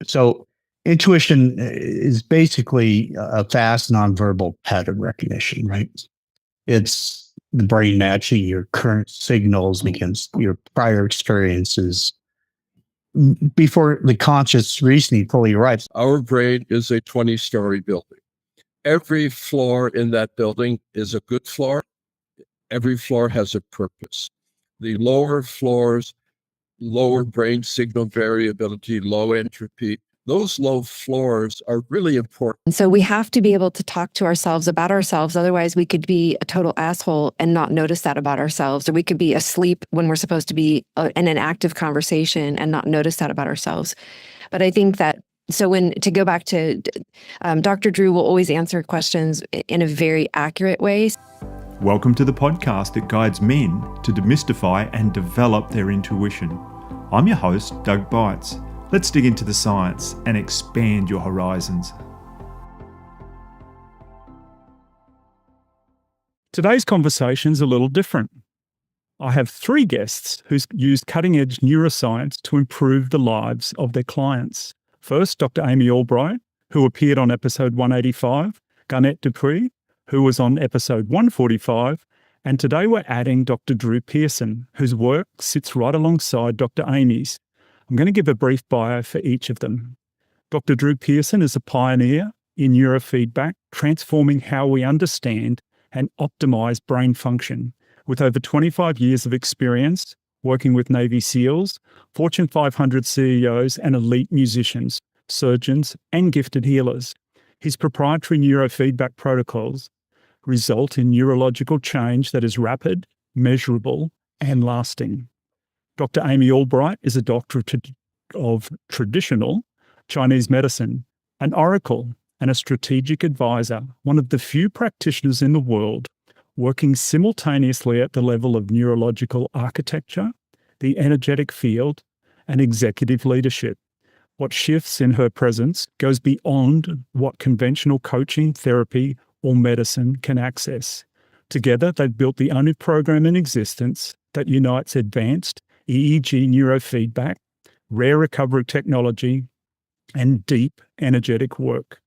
So intuition is basically a fast nonverbal pattern recognition, right? It's the brain matching your current signals against your prior experiences before the conscious reasoning fully arrives. Our brain is a 20-story building. Every floor in that building is a good floor. Every floor has a purpose. The lower floors, lower brain signal variability, low entropy, those low floors are really important. And so we have to be able to talk to ourselves about ourselves. Otherwise, we could be a total asshole and not notice that about ourselves. Or we could be asleep when we're supposed to be in an active conversation and not notice that about ourselves. But I think that, to go back to Dr. Drew will always answer questions in a very accurate way. Welcome to the podcast that guides men to demystify and develop their intuition. I'm your host, Doug Bites. Let's dig into the science and expand your horizons. Today's conversation's a little different. I have three guests who's used cutting-edge neuroscience to improve the lives of their clients. First, Dr. Amy Albright, who appeared on episode 185, Garnett Dupuis, who was on episode 145, and today we're adding Dr. Drew Pierson, whose work sits right alongside Dr. Amy's. I'm going to give a brief bio for each of them. Dr. Drew Pierson is a pioneer in neurofeedback, transforming how we understand and optimize brain function. With over 25 years of experience working with Navy SEALs, Fortune 500 CEOs, and elite musicians, surgeons, and gifted healers, his proprietary neurofeedback protocols result in neurological change that is rapid, measurable, and lasting. Dr. Amy Albright is a doctor of traditional Chinese medicine, an oracle, and a strategic advisor, one of the few practitioners in the world working simultaneously at the level of neurological architecture, the energetic field, and executive leadership. What shifts in her presence goes beyond what conventional coaching, therapy, or medicine can access. Together, they've built the only program in existence that unites advanced EEG neurofeedback, rare recovery technology, and deep energetic work.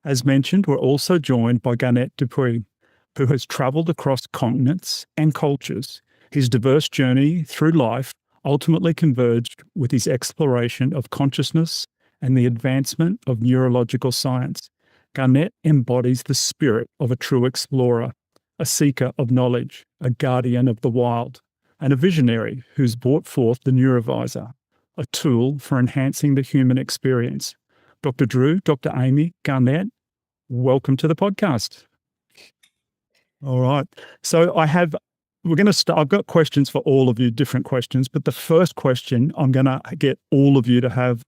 As mentioned, we're also joined by Garnett Dupuis, who has travelled across continents and cultures. His diverse journey through life ultimately converged with his exploration of consciousness and the advancement of neurological science. Garnett embodies the spirit of a true explorer, a seeker of knowledge, a guardian of the wild, and a visionary who's brought forth the Neurovizr, a tool for enhancing the human experience. Dr. Drew, Dr. Amy, Garnett, welcome to the podcast. All right. So I've got questions for all of you, different questions, but the first question, I'm going to get all of you to have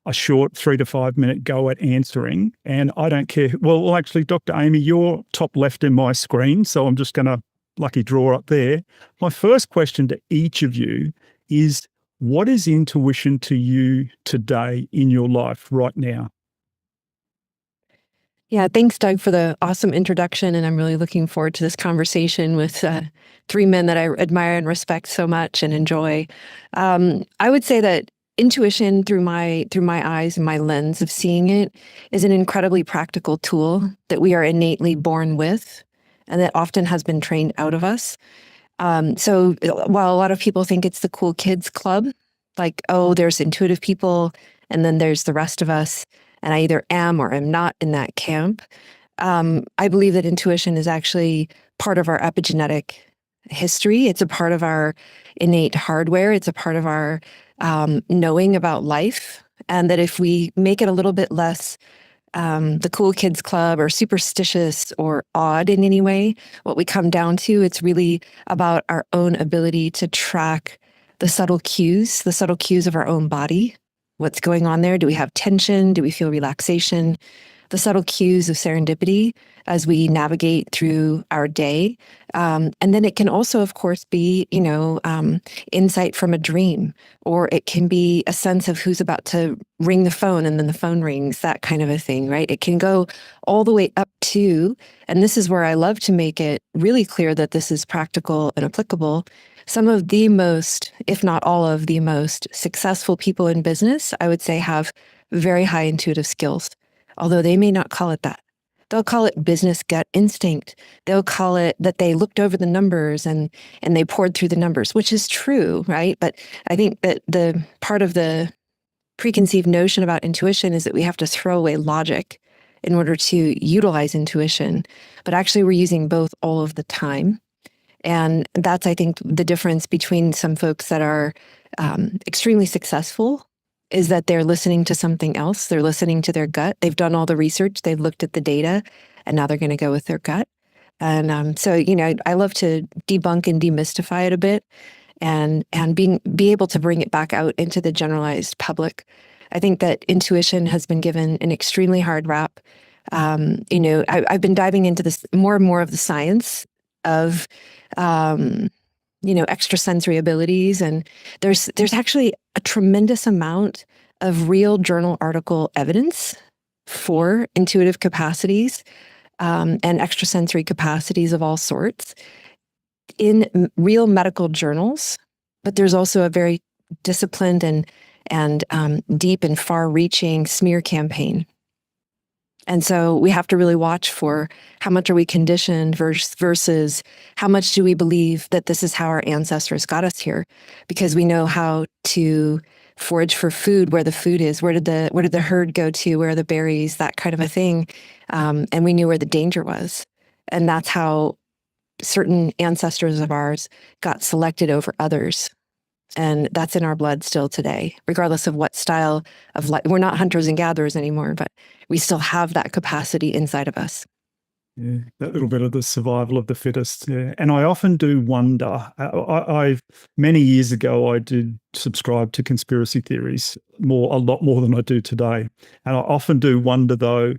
a short 3 to 5 minute go at answering. And I don't care. Well, actually, Dr. Amy, you're top left in my screen, so I'm just going to lucky draw up there. My first question to each of you is, what is intuition to you today in your life right now? Yeah, thanks, Doug, for the awesome introduction. And I'm really looking forward to this conversation with three men that I admire and respect so much and enjoy. I would say that intuition through my eyes and my lens of seeing it is an incredibly practical tool that we are innately born with and that often has been trained out of us. So while a lot of people think it's the cool kids club, like, oh, there's intuitive people and then there's the rest of us, and I either am or am not in that camp, I believe that intuition is actually part of our epigenetic history. It's a part of our innate hardware. It's a part of our knowing about life. And that if we make it a little bit less the cool kids club or superstitious or odd in any way, what we come down to, it's really about our own ability to track the subtle cues of our own body. What's going on there? Do we have tension? Do we feel relaxation? The subtle cues of serendipity as we navigate through our day. And then it can also, of course, be, insight from a dream, or it can be a sense of who's about to ring the phone and then the phone rings, that kind of a thing, right? It can go all the way up to, and this is where I love to make it really clear that this is practical and applicable. Some of the most, if not all of the most successful people in business, I would say, have very high intuitive skills, although they may not call it that. They'll call it business gut instinct. They'll call it that they looked over the numbers and they poured through the numbers, which is true, right? But I think that the part of the preconceived notion about intuition is that we have to throw away logic in order to utilize intuition. But actually, we're using both all of the time. And that's, I think, the difference between some folks that are extremely successful is that they're listening to something else. They're listening to their gut. They've done all the research. They've looked at the data, and now they're going to go with their gut. And so, I love to debunk and demystify it a bit, and be able to bring it back out into the generalized public. I think that intuition has been given an extremely hard rap. I've been diving into this more and more of the science of extrasensory abilities, and there's actually a tremendous amount of real journal article evidence for intuitive capacities and extrasensory capacities of all sorts in real medical journals. But there's also a very disciplined and deep and far-reaching smear campaign. And so we have to really watch for how much are we conditioned versus how much do we believe that this is how our ancestors got us here, because we know how to forage for food, where the food is, where did the herd go to, where are the berries, that kind of a thing. And we knew where the danger was. And that's how certain ancestors of ours got selected over others. And that's in our blood still today, regardless of what style of life. We're not hunters and gatherers anymore, but we still have that capacity inside of us. Yeah, that little bit of the survival of the fittest. Yeah, and I often do wonder. I many years ago I did subscribe to conspiracy theories a lot more than I do today, and I often do wonder though,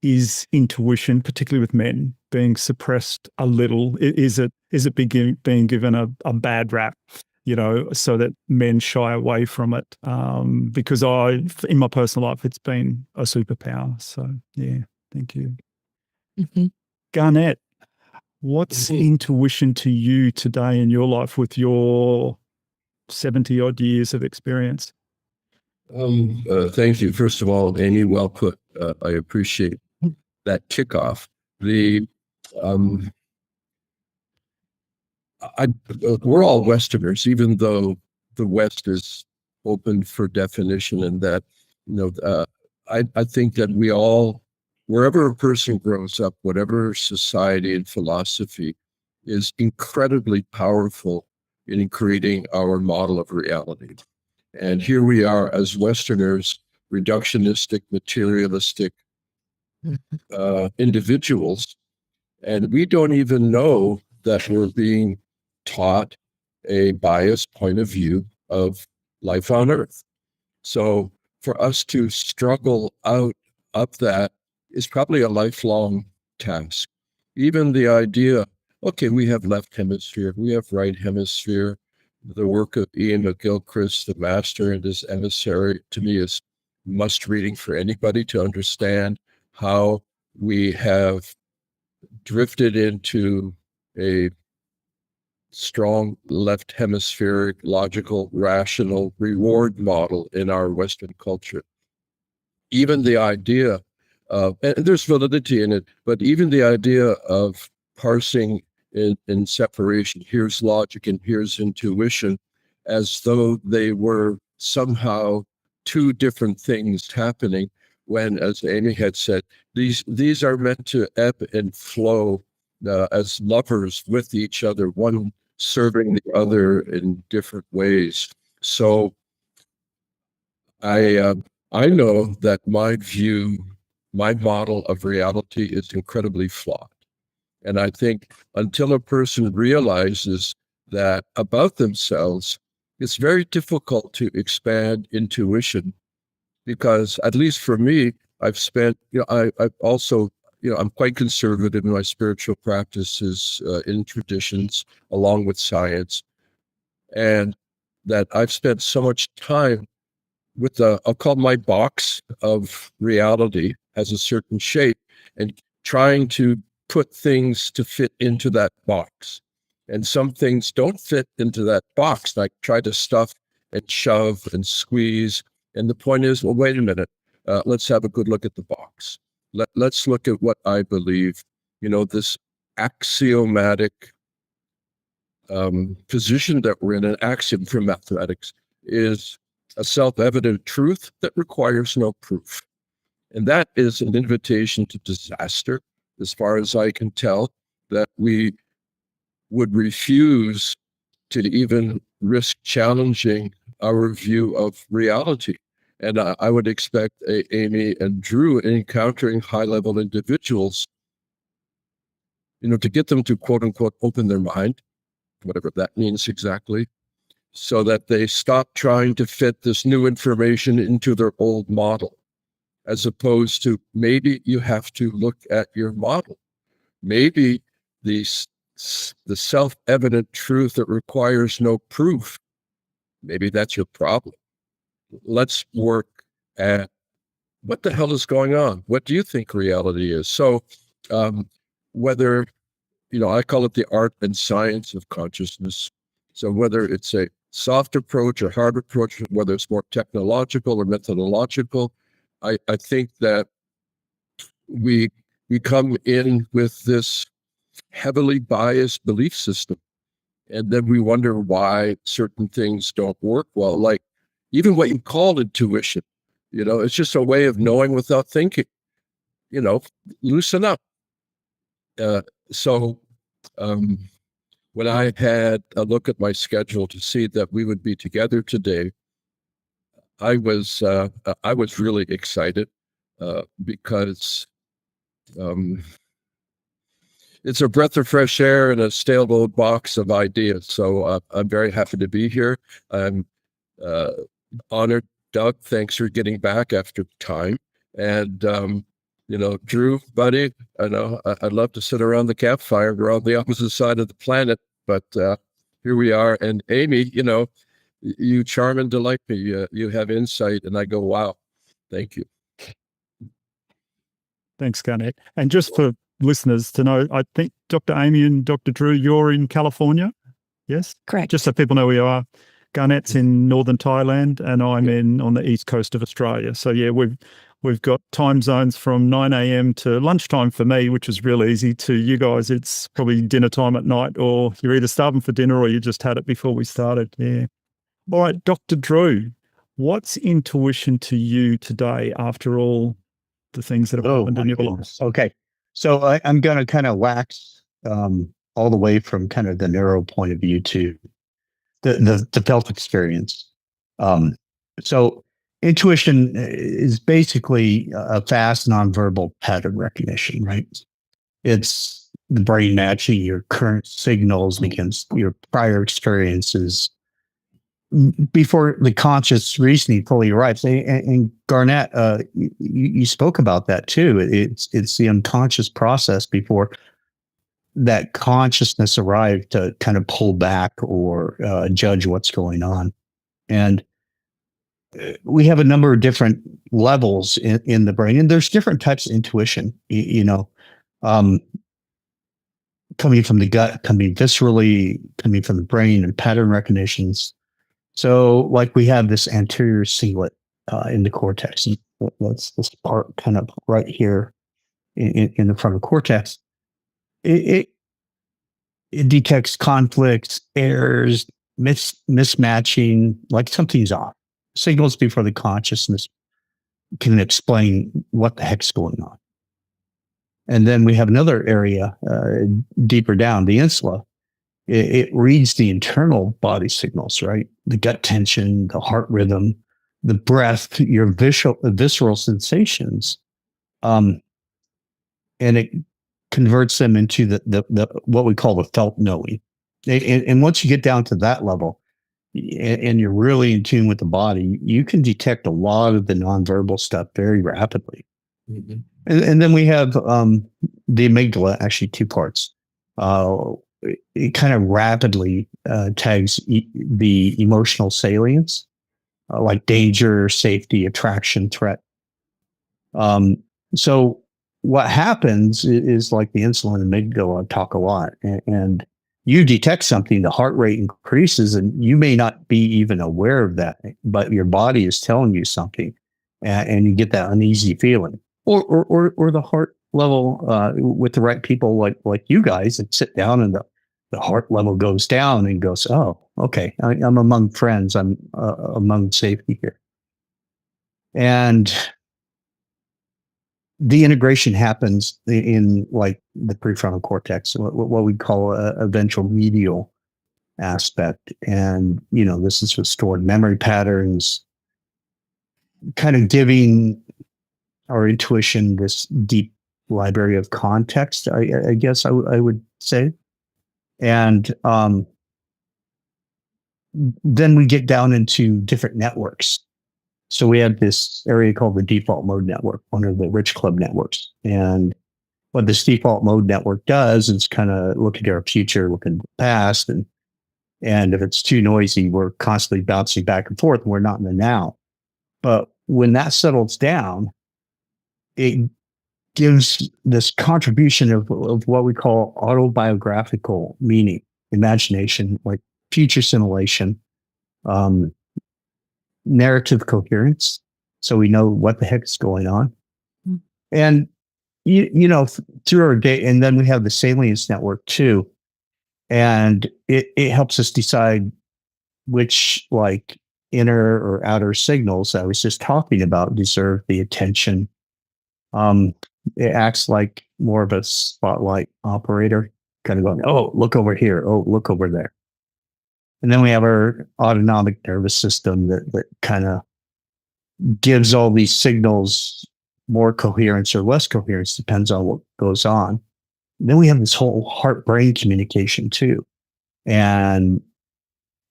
is intuition, particularly with men, being suppressed a little? Is it being given a bad rap? So that men shy away from it, because in my personal life, it's been a superpower. So, yeah, thank you. Mm-hmm. Garnett, what's intuition to you today in your life with your 70-odd years of experience? Thank you. First of all, Amy, well put. I appreciate that kickoff. We're all Westerners, even though the West is open for definition, and that, I think that we all, wherever a person grows up, whatever society and philosophy, is incredibly powerful in creating our model of reality. And here we are as Westerners, reductionistic, materialistic individuals, and we don't even know that we're being taught a biased point of view of life on Earth. So for us to struggle out of that is probably a lifelong task. Even the idea, okay, we have left hemisphere, we have right hemisphere. The work of Ian McGilchrist, the master and his emissary, to me is must reading for anybody to understand how we have drifted into a strong left hemispheric, logical, rational reward model in our Western culture. Even the idea of, and there's validity in it, but even the idea of parsing in separation, here's logic and here's intuition, as though they were somehow two different things happening, when, as Amy had said, these are meant to ebb and flow as lovers with each other, one serving the other in different ways. So I know that my model of reality is incredibly flawed. And I think until a person realizes that about themselves, it's very difficult to expand intuition, because at least for me, I've spent, I've also, I'm quite conservative in my spiritual practices in traditions, along with science, and that I've spent so much time with I'll call my box of reality has a certain shape, and trying to put things to fit into that box. And some things don't fit into that box. Like try to stuff and shove and squeeze. And the point is, well, wait a minute. let's have a good look at the box. Let's look at what I believe, this axiomatic position that we're in, an axiom from mathematics, is a self-evident truth that requires no proof. And that is an invitation to disaster, as far as I can tell, that we would refuse to even risk challenging our view of reality. And I would expect Amy and Drew, encountering high-level individuals, to get them to, quote unquote, open their mind, whatever that means exactly, so that they stop trying to fit this new information into their old model, as opposed to maybe you have to look at your model. Maybe the self-evident truth that requires no proof, maybe that's your problem. Let's work at what the hell is going on? What do you think reality is? So whether, I call it the art and science of consciousness. So whether it's a soft approach or hard approach, whether it's more technological or methodological, I think that we come in with this heavily biased belief system, and then we wonder why certain things don't work well. Like even what you call intuition, it's just a way of knowing without thinking. Loosen up. So when I had a look at my schedule to see that we would be together today, I was really excited because it's a breath of fresh air in a stale old box of ideas. So I'm very happy to be here. I'm honored, Doug. Thanks for getting back after time. And Drew, buddy, I know I'd love to sit around the campfire. We're on the opposite side of the planet, but here we are. And Amy, you charm and delight me. You have insight, and I go, wow, thank you. Thanks, Garnett. And just for listeners to know, I think Dr. Amy and Dr. Drew, you're in California, yes? Correct. Just so people know where you are. Garnett's in northern Thailand, and I'm on the east coast of Australia. So yeah, we've got time zones from 9 a.m. to lunchtime for me, which is real easy. To you guys, it's probably dinner time at night, or you're either starving for dinner or you just had it before we started. Yeah. All right, Dr. Drew, what's intuition to you today after all the things that have happened in your life? Okay. So I'm going to kind of wax all the way from kind of the neuro point of view to the felt experience. So intuition is basically a fast nonverbal pattern recognition, right? It's the brain matching your current signals against your prior experiences before the conscious reasoning fully arrives. And Garnett, you spoke about that too. It's the unconscious process before that consciousness arrived to kind of pull back or judge what's going on. And we have a number of different levels in the brain, and there's different types of intuition, coming from the gut, coming viscerally, coming from the brain, and pattern recognitions. So like we have this anterior cingulate in the cortex. That's this part kind of right here in the frontal cortex. It detects conflicts, errors, mismatching, like something's off. Signals before the consciousness can explain what the heck's going on. And then we have another area deeper down, the insula. It reads the internal body signals, right? The gut tension, the heart rhythm, the breath, your visceral sensations, and it converts them into the what we call the felt knowing. And once you get down to that level, and you're really in tune with the body, you can detect a lot of the nonverbal stuff very rapidly. Mm-hmm. And then we have the amygdala, actually two parts. It kind of rapidly tags the emotional salience, like danger, safety, attraction, threat. So what happens is like the insulin and amygdala talk a lot, and you detect something, the heart rate increases, and you may not be even aware of that, but your body is telling you something. and you get that uneasy feeling, or the heart level with the right people like you guys, and sit down and the heart level goes down and goes, oh, okay, I'm among friends, I'm among safety here, and the integration happens in like the prefrontal cortex, what we call a ventral medial aspect. And, this is with stored memory patterns, kind of giving our intuition this deep library of context, I guess I would say. And then we get down into different networks. So we have this area called the default mode network, one of the Rich Club networks. And what this default mode network does is kind of look at our future, look at the past, and if it's too noisy, we're constantly bouncing back and forth, and we're not in the now. But when that settles down, it gives this contribution of what we call autobiographical meaning, imagination, like future simulation, narrative coherence, so we know what the heck is going on. And through our day, and then we have the salience network too, and it helps us decide which like inner or outer signals I was just talking about deserve the attention. It acts like more of a spotlight operator, kind of going, oh, look over here, oh, look over there. And then we have our autonomic nervous system that kind of gives all these signals more coherence or less coherence, depends on what goes on. And then we have this whole heart-brain communication too. And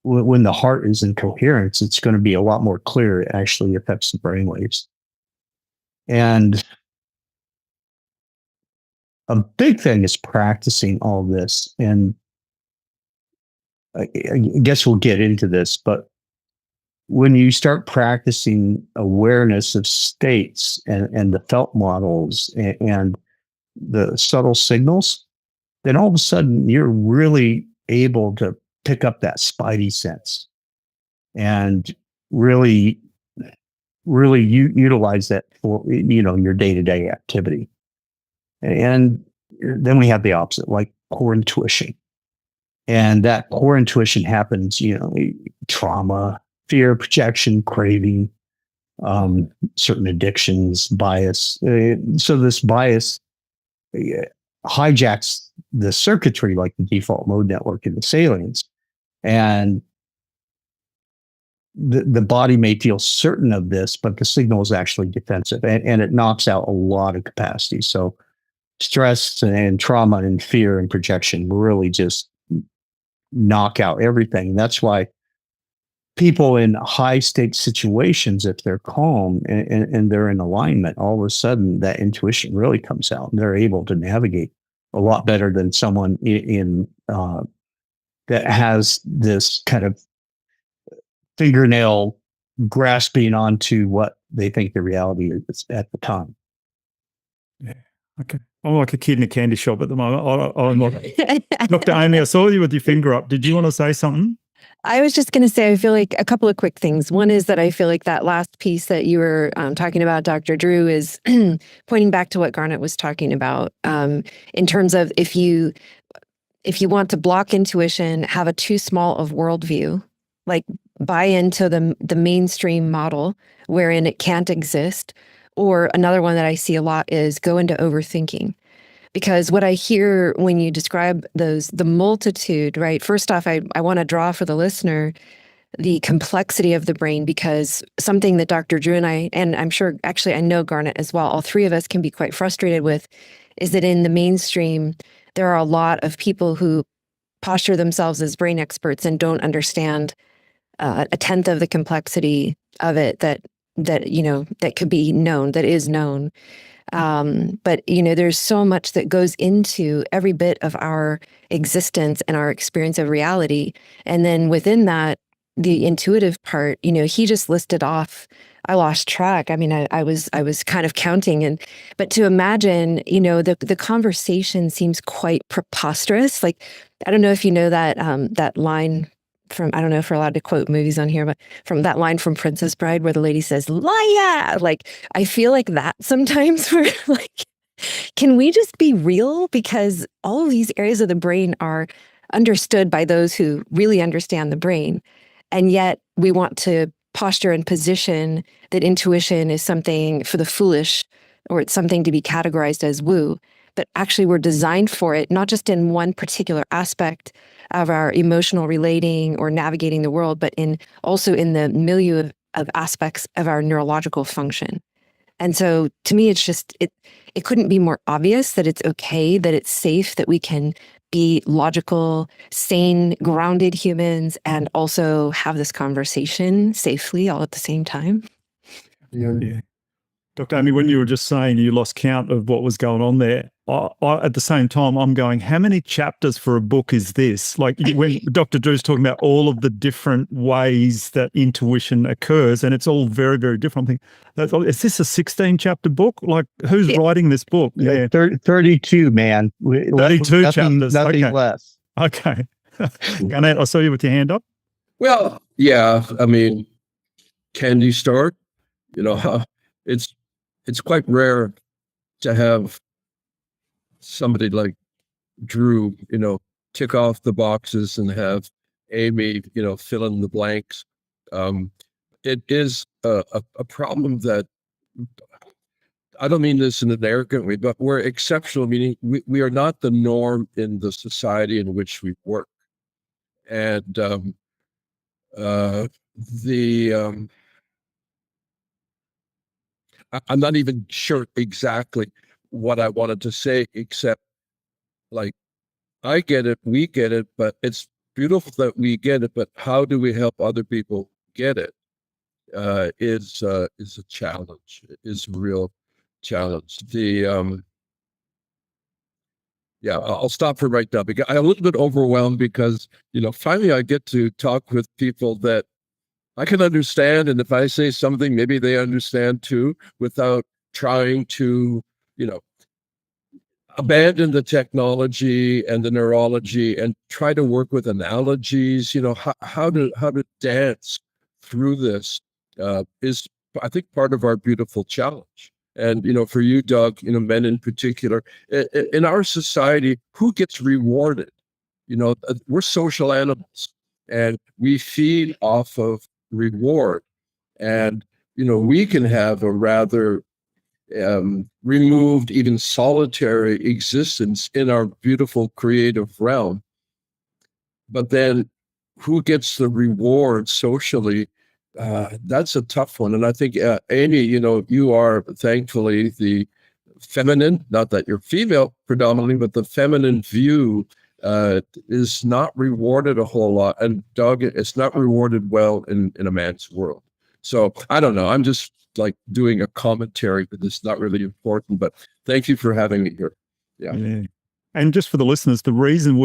when the heart is in coherence, it's going to be a lot more clear. It actually affects the brain waves. And a big thing is practicing all this. And I guess we'll get into this, but when you start practicing awareness of states and the felt models and the subtle signals, then all of a sudden you're really able to pick up that spidey sense and really utilize that for, your day-to-day activity. And then we have the opposite, like poor intuition. And that poor intuition happens, trauma, fear, projection, craving, certain addictions, bias. So this bias hijacks the circuitry, like the default mode network in the salience. And the body may feel certain of this, but the signal is actually defensive, and it knocks out a lot of capacity. So stress and trauma and fear and projection really just knock out everything. That's why people in high stakes situations, if they're calm and they're in alignment, all of a sudden that intuition really comes out and they're able to navigate a lot better than someone in that has this kind of fingernail grasping onto what they think the reality is at the time. Yeah. Okay. I'm like a kid in a candy shop at the moment. I'm like, Dr. Amy, I saw you with your finger up. Did you want to say something? I was just going to say, I feel like a couple of quick things. One is that I feel like that last piece that you were talking about, Dr. Drew, is pointing back to what Garnett was talking about in terms of if you want to block intuition, have a too small of worldview, like buy into the mainstream model wherein it can't exist. Or another one that I see a lot is go into overthinking. Because what I hear when you describe the multitude, right? First off, I want to draw for the listener the complexity of the brain, because something that Dr. Drew and I'm sure, actually, I know Garnett as well, all three of us can be quite frustrated with, is that in the mainstream, there are a lot of people who posture themselves as brain experts and don't understand a tenth of the complexity of it that could be known, that is known. But there's so much that goes into every bit of our existence and our experience of reality. And then within that, the intuitive part, he just listed off, I lost track. I mean, I was kind of counting, but to imagine, the conversation seems quite preposterous. Like, I don't know if you know that line from, I don't know if we're allowed to quote movies on here, but from that line from Princess Bride where the lady says, "Liar!" Like, I feel like that sometimes we're like, can we just be real? Because all of these areas of the brain are understood by those who really understand the brain. And yet we want to posture and position that intuition is something for the foolish, or it's something to be categorized as woo. But actually we're designed for it, not just in one particular aspect of our emotional relating or navigating the world, but also in the milieu of aspects of our neurological function. And so to me, it's just, it couldn't be more obvious that it's okay, that it's safe, that we can be logical, sane, grounded humans and also have this conversation safely all at the same time. Yeah. Dr. Amy, when you were just saying you lost count of what was going on there, I, at the same time, I'm going, how many chapters for a book is this? Like when Dr. Drew's talking about all of the different ways that intuition occurs, and it's all very, very different. I'm thinking, is this a 16-chapter book? Like, who's writing this book? Yeah, 32, man. 32 chapters. Nothing Okay. less. Okay. Garnett, I saw you with your hand up. Well, yeah, I mean, can you start? It's quite rare to have somebody like Drew, tick off the boxes and have Amy, fill in the blanks. It is a problem that, I don't mean this in an arrogant way, but we're exceptional, meaning we are not the norm in the society in which we work. And I'm not even sure exactly what I wanted to say, except like, I get it, we get it, but it's beautiful that we get it, but how do we help other people get it? Is a challenge, is a real challenge. I'll stop for right now because I'm a little bit overwhelmed because, finally I get to talk with people that I can understand. And if I say something, maybe they understand too, without trying to, abandon the technology and the neurology and try to work with analogies, how to dance through this is, I think, part of our beautiful challenge. And, for you, Doug, men in particular, in our society, who gets rewarded? We're social animals and we feed off of reward. And, we can have a rather removed, even solitary existence in our beautiful creative realm. But then who gets the reward socially? That's a tough one. And I think, Amy, you are thankfully the feminine, not that you're female predominantly, but the feminine view is not rewarded a whole lot. And Doug, it's not rewarded well in a man's world. So I don't know. I'm just like doing a commentary, but it's not really important. But thank you for having me here. Yeah. And just for the listeners, the reason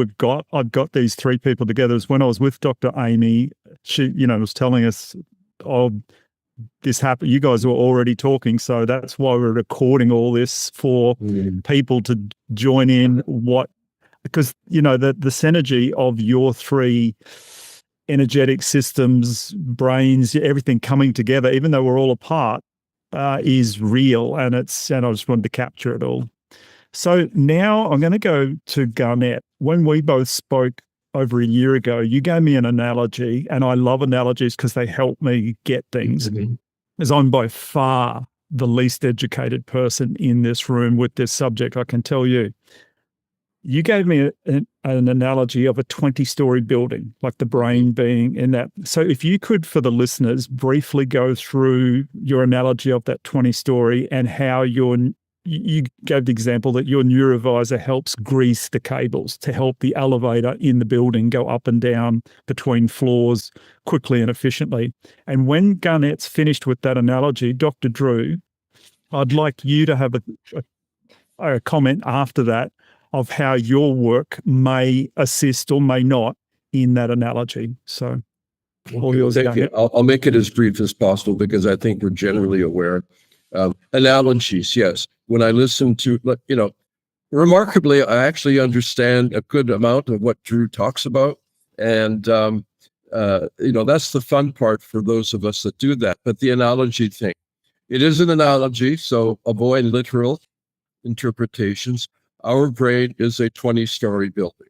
I've got these three people together is when I was with Dr. Amy, she, was telling us, this happened. You guys were already talking, so that's why we're recording all this for people to join in. Because the synergy of your three energetic systems, brains, everything coming together, even though we're all apart, is real, and I just wanted to capture it all. So now I'm going to go to Garnett. When we both spoke over a year ago, you gave me an analogy, and I love analogies because they help me get things. As I'm by far the least educated person in this room with this subject, I can tell you. You gave me an analogy of a 20-story building, like the brain being in that. So if you could, for the listeners, briefly go through your analogy of that 20-story and how you gave the example that your Neurovizr helps grease the cables to help the elevator in the building go up and down between floors quickly and efficiently. And when Garnett's finished with that analogy, Dr. Drew, I'd like you to have a comment after that of how your work may assist or may not in that analogy. So all yours. I'll make it as brief as possible because I think we're generally aware. Analogies, yes. When I listen to, remarkably, I actually understand a good amount of what Drew talks about. And That's the fun part for those of us that do that. But the analogy thing, it is an analogy, so avoid literal interpretations. Our brain is a 20-story building.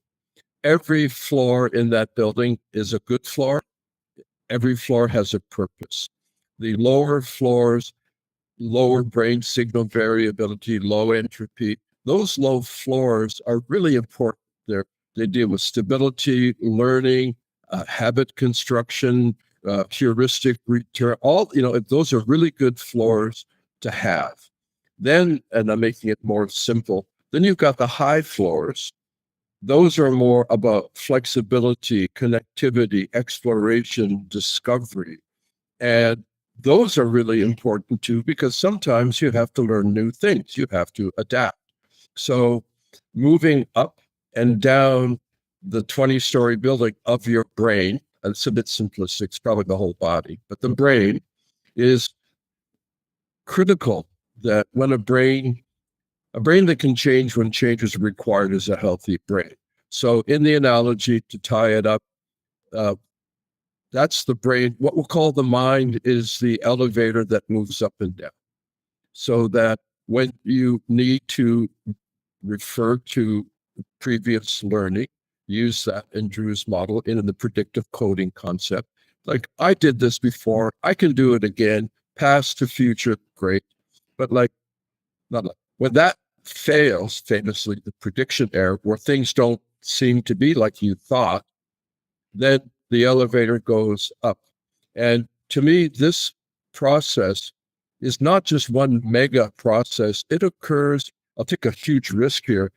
Every floor in that building is a good floor. Every floor has a purpose. The lower floors, lower brain signal variability, low entropy, those low floors are really important. They deal with stability, learning, habit construction, heuristic return, those are really good floors to have. Then, and I'm making it more simple, then you've got the high floors. Those are more about flexibility, connectivity, exploration, discovery. And those are really important too, because sometimes you have to learn new things. You have to adapt. So moving up and down the 20-story building of your brain, and it's a bit simplistic, it's probably the whole body, but the brain is critical. That when a brain that can change when change is required is a healthy brain. So in the analogy, to tie it up, that's the brain. What we'll call the mind is the elevator that moves up and down. So that when you need to refer to previous learning, use that in Drew's model in the predictive coding concept. Like, I did this before, I can do it again, past to future, great. But when that fails, famously the prediction error, where things don't seem to be like you thought, then the elevator goes up. And to me, this process is not just one mega process. It occurs, I'll take a huge risk here,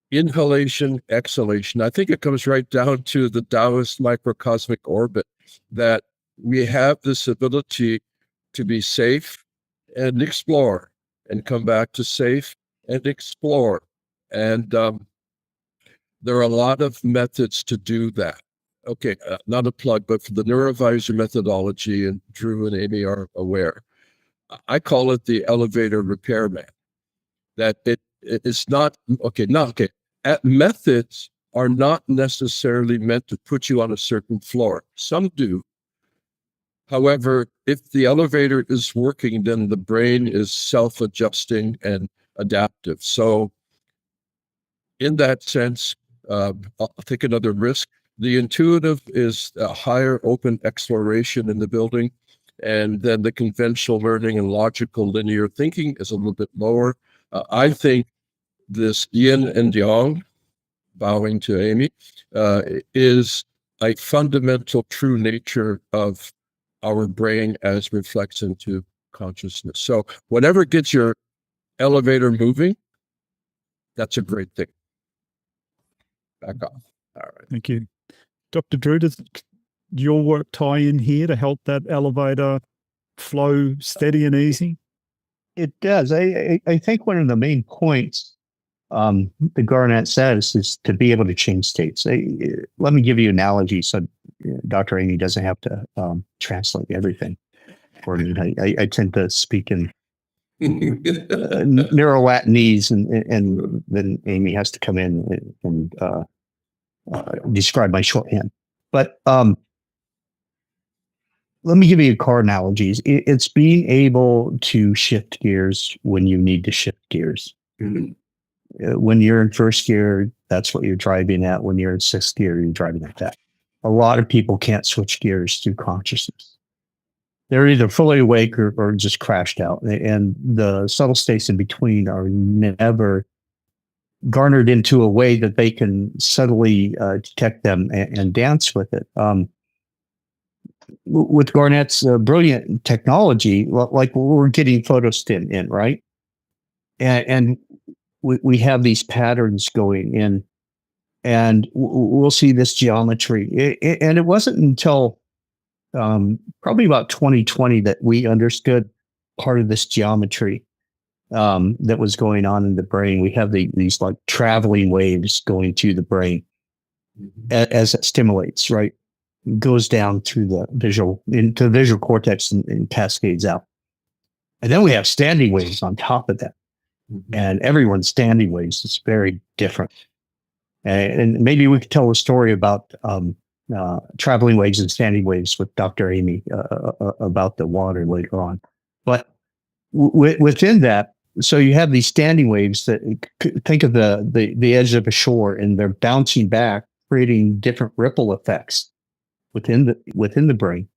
inhalation, exhalation. I think it comes right down to the Taoist microcosmic orbit, that we have this ability to be safe and explore, and come back to safe and explore. And there are a lot of methods to do that. Okay, not a plug, but for the Neurovizr methodology, and Drew and Amy are aware, I call it the elevator repairman. That it's not, methods are not necessarily meant to put you on a certain floor. Some do. However, if the elevator is working, then the brain is self-adjusting and adaptive. So in that sense, I'll take another risk. The intuitive is a higher open exploration in the building, and then the conventional learning and logical linear thinking is a little bit lower. I think this yin and yang, bowing to Amy, is a fundamental true nature of our brain as reflects into consciousness. So whatever gets your elevator moving, that's a great thing. Back off. All right. Thank you. Dr. Drew, does your work tie in here to help that elevator flow steady and easy? It does. I think one of the main points the Garnett says is to be able to change states. Let me give you an analogy so Dr. Amy doesn't have to translate everything for me. I tend to speak in Neuro-Latinese, and then Amy has to come in and describe my shorthand. But let me give you a car analogy. It's being able to shift gears when you need to shift gears. Mm-hmm. When you're in first gear, that's what you're driving at. When you're in sixth gear, you're driving at that. A lot of people can't switch gears through consciousness. They're either fully awake or just crashed out. And the subtle states in between are never garnered into a way that they can subtly detect them and dance with it. With Garnett's brilliant technology, like we're getting photostim in, right? And we have these patterns going in, and we'll see this geometry. And it wasn't until probably about 2020 that we understood part of this geometry that was going on in the brain. We have these like traveling waves going to the brain as it stimulates, right? It goes down through into the visual cortex and cascades out. And then we have standing waves on top of that. And everyone's standing waves is very different. And maybe we could tell a story about traveling waves and standing waves with Dr. Amy about the water later on. But within that, so you have these standing waves that think of the edge of a shore, and they're bouncing back, creating different ripple effects within the brain.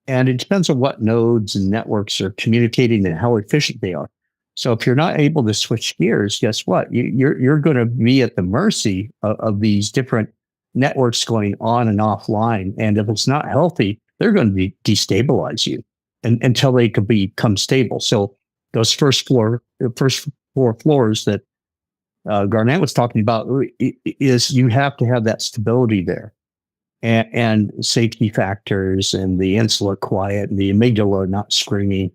And it depends on what nodes and networks are communicating and how efficient they are. So if you're not able to switch gears, guess what? You're going to be at the mercy of these different networks going on and offline. And if it's not healthy, they're going to destabilize you until they can become stable. So those first four floors that Garnett was talking about is you have to have that stability there. And safety factors and the insula quiet and the amygdala not screaming.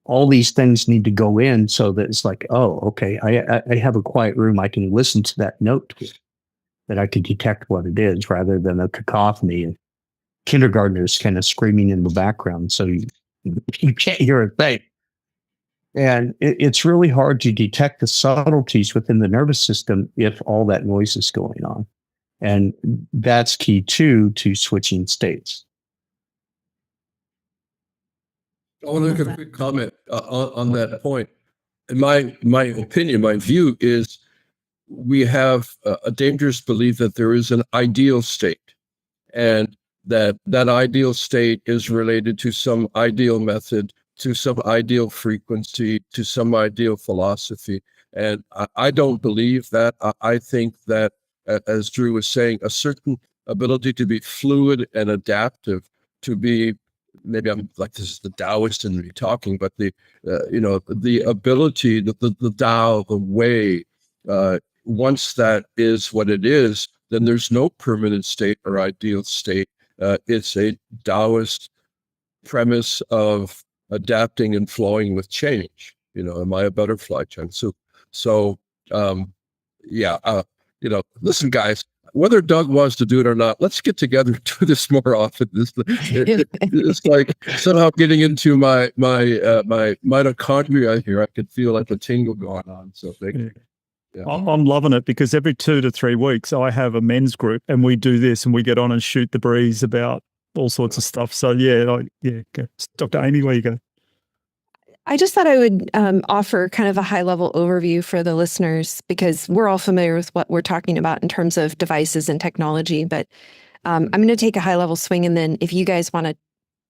All these things need to go in so that it's like, oh, okay, I have a quiet room. I can listen to that note, that I can detect what it is, rather than a cacophony of kindergartners kind of screaming in the background. So you can't hear a thing. And it's really hard to detect the subtleties within the nervous system if all that noise is going on. And that's key too to switching states. I want to make a quick comment on that point. In my opinion, my view is we have a dangerous belief that there is an ideal state, and that ideal state is related to some ideal method, to some ideal frequency, to some ideal philosophy. And I don't believe that. I think that, as Drew was saying, a certain ability to be fluid and adaptive, to be, maybe I'm like, this is the Taoist in me talking, but the ability, the Tao, the way, once that is what it is, then there's no permanent state or ideal state. It's a Taoist premise of adapting and flowing with change. Am I a butterfly, Chen? Listen, guys, whether Doug wants to do it or not, let's get together and do this more often. It's like somehow getting into my mitochondria here. I could feel like a tingle going on. So thank you. Yeah. I'm loving it, because every 2 to 3 weeks I have a men's group and we do this and we get on and shoot the breeze about all sorts of stuff. So Dr. Amy, where you go? I just thought I would offer kind of a high-level overview for the listeners, because we're all familiar with what we're talking about in terms of devices and technology. But I'm going to take a high-level swing, and then if you guys want to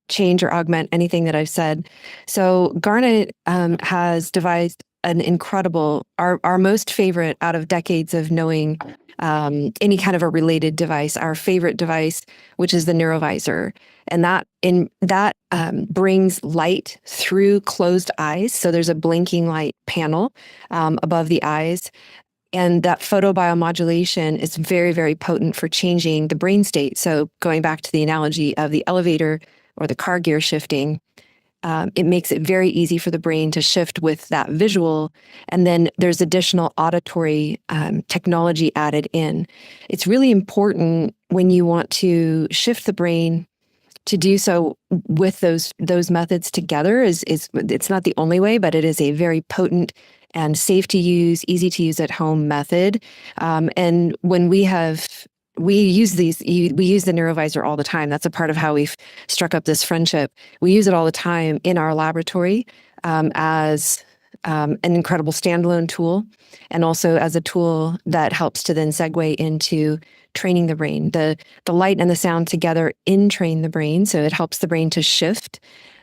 change or augment anything that I've said. So Garnett has devised an incredible, our most favorite out of decades of knowing any kind of a related device, our favorite device, which is the Neurovizr. And that brings light through closed eyes. So there's a blinking light panel above the eyes. And that photobiomodulation is very, very potent for changing the brain state. So going back to the analogy of the elevator or the car gear shifting, it makes it very easy for the brain to shift with that visual. And then there's additional auditory technology added in. It's really important when you want to shift the brain to do so with those methods together. It's not the only way, but it is a very potent and safe to use, easy to use at home method. And when we use the Neurovizr all the time. That's a part of how we've struck up this friendship. We use it all the time in our laboratory as an incredible standalone tool, and also as a tool that helps to then segue into training the brain. The light and the sound together train the brain, so it helps the brain to shift.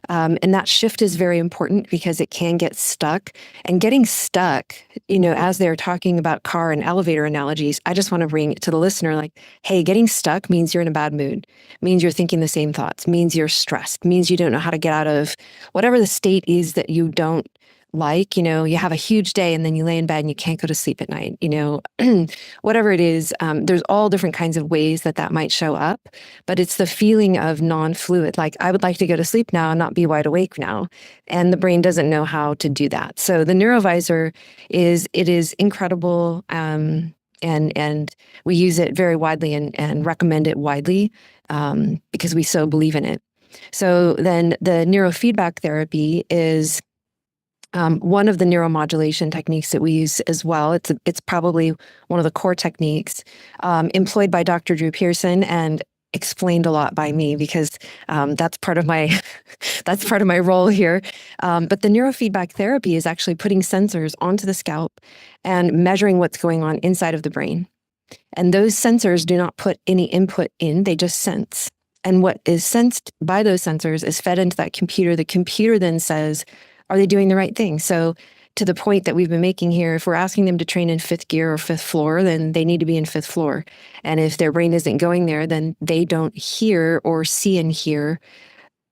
And that shift is very important because it can get stuck. And getting stuck, as they're talking about car and elevator analogies, I just want to bring it to the listener like, hey, getting stuck means you're in a bad mood, means you're thinking the same thoughts, means you're stressed, means you don't know how to get out of whatever the state is that you don't like. You have a huge day and then you lay in bed and you can't go to sleep at night, whatever it is. There's all different kinds of ways that might show up, but it's the feeling of non-fluid. Like, I would like to go to sleep now and not be wide awake now. And the brain doesn't know how to do that. So the Neurovizr is incredible. And we use it very widely and recommend it widely because we so believe in it. So then the neurofeedback therapy is one of the neuromodulation techniques that we use as well. It's probably one of the core techniques employed by Dr. Drew Pierson, and explained a lot by me because that's part of my that's part of my role here. But the neurofeedback therapy is actually putting sensors onto the scalp and measuring what's going on inside of the brain. And those sensors do not put any input in, they just sense. And what is sensed by those sensors is fed into that computer. The computer then says, are they doing the right thing? So to the point that we've been making here, if we're asking them to train in fifth gear or fifth floor, then they need to be in fifth floor. And if their brain isn't going there, then they don't hear or see and hear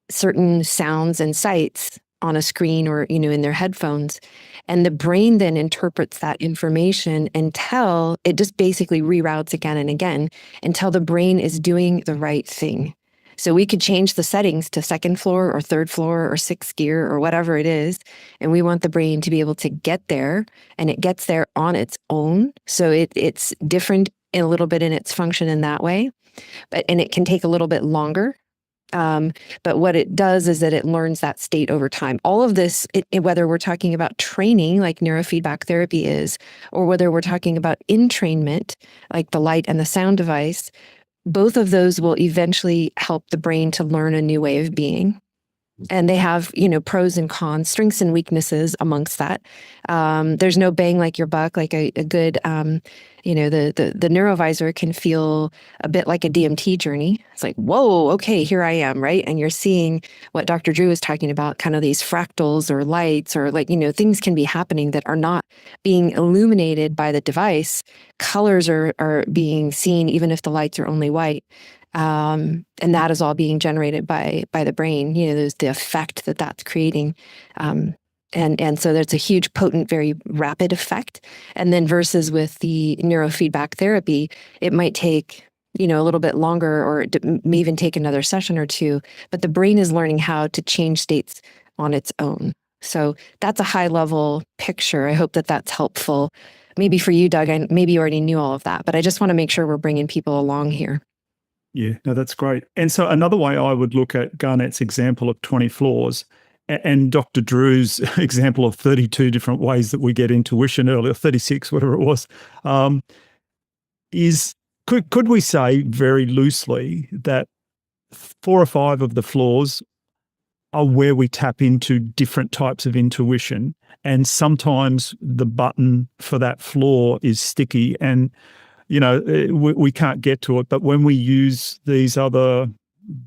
certain sounds and sights on a screen or, in their headphones. And the brain then interprets that information until it just basically reroutes again and again until the brain is doing the right thing. So we could change the settings to second floor or third floor or sixth gear or whatever it is. And we want the brain to be able to get there, and it gets there on its own. So it's different a little bit in its function in that way, and it can take a little bit longer. But what it does is that it learns that state over time. All of this, whether we're talking about training like neurofeedback therapy is, or whether we're talking about entrainment like the light and the sound device, both of those will eventually help the brain to learn a new way of being. And they have, pros and cons, strengths and weaknesses amongst that. There's no bang like your buck, like a good, the Neurovizr can feel a bit like a DMT journey. It's like, whoa, okay, here I am, right? And you're seeing what Dr. Drew was talking about, kind of these fractals or lights or things can be happening that are not being illuminated by the device. Colors are being seen even if the lights are only white. And that is all being generated by the brain. There's the effect that's creating. And so there's a huge, potent, very rapid effect. And then versus with the neurofeedback therapy, it might take, a little bit longer, or it may even take another session or two, but the brain is learning how to change states on its own. So that's a high level picture. I hope that that's helpful. Maybe for you, Doug, maybe you already knew all of that, but I just want to make sure we're bringing people along here. Yeah, no, that's great. And so another way I would look at Garnett's example of 20 floors and Dr. Drew's example of 32 different ways that we get intuition earlier, 36, whatever it was, is could we say very loosely that 4 or 5 of the floors are where we tap into different types of intuition, and sometimes the button for that floor is sticky and we can't get to it. But when we use these other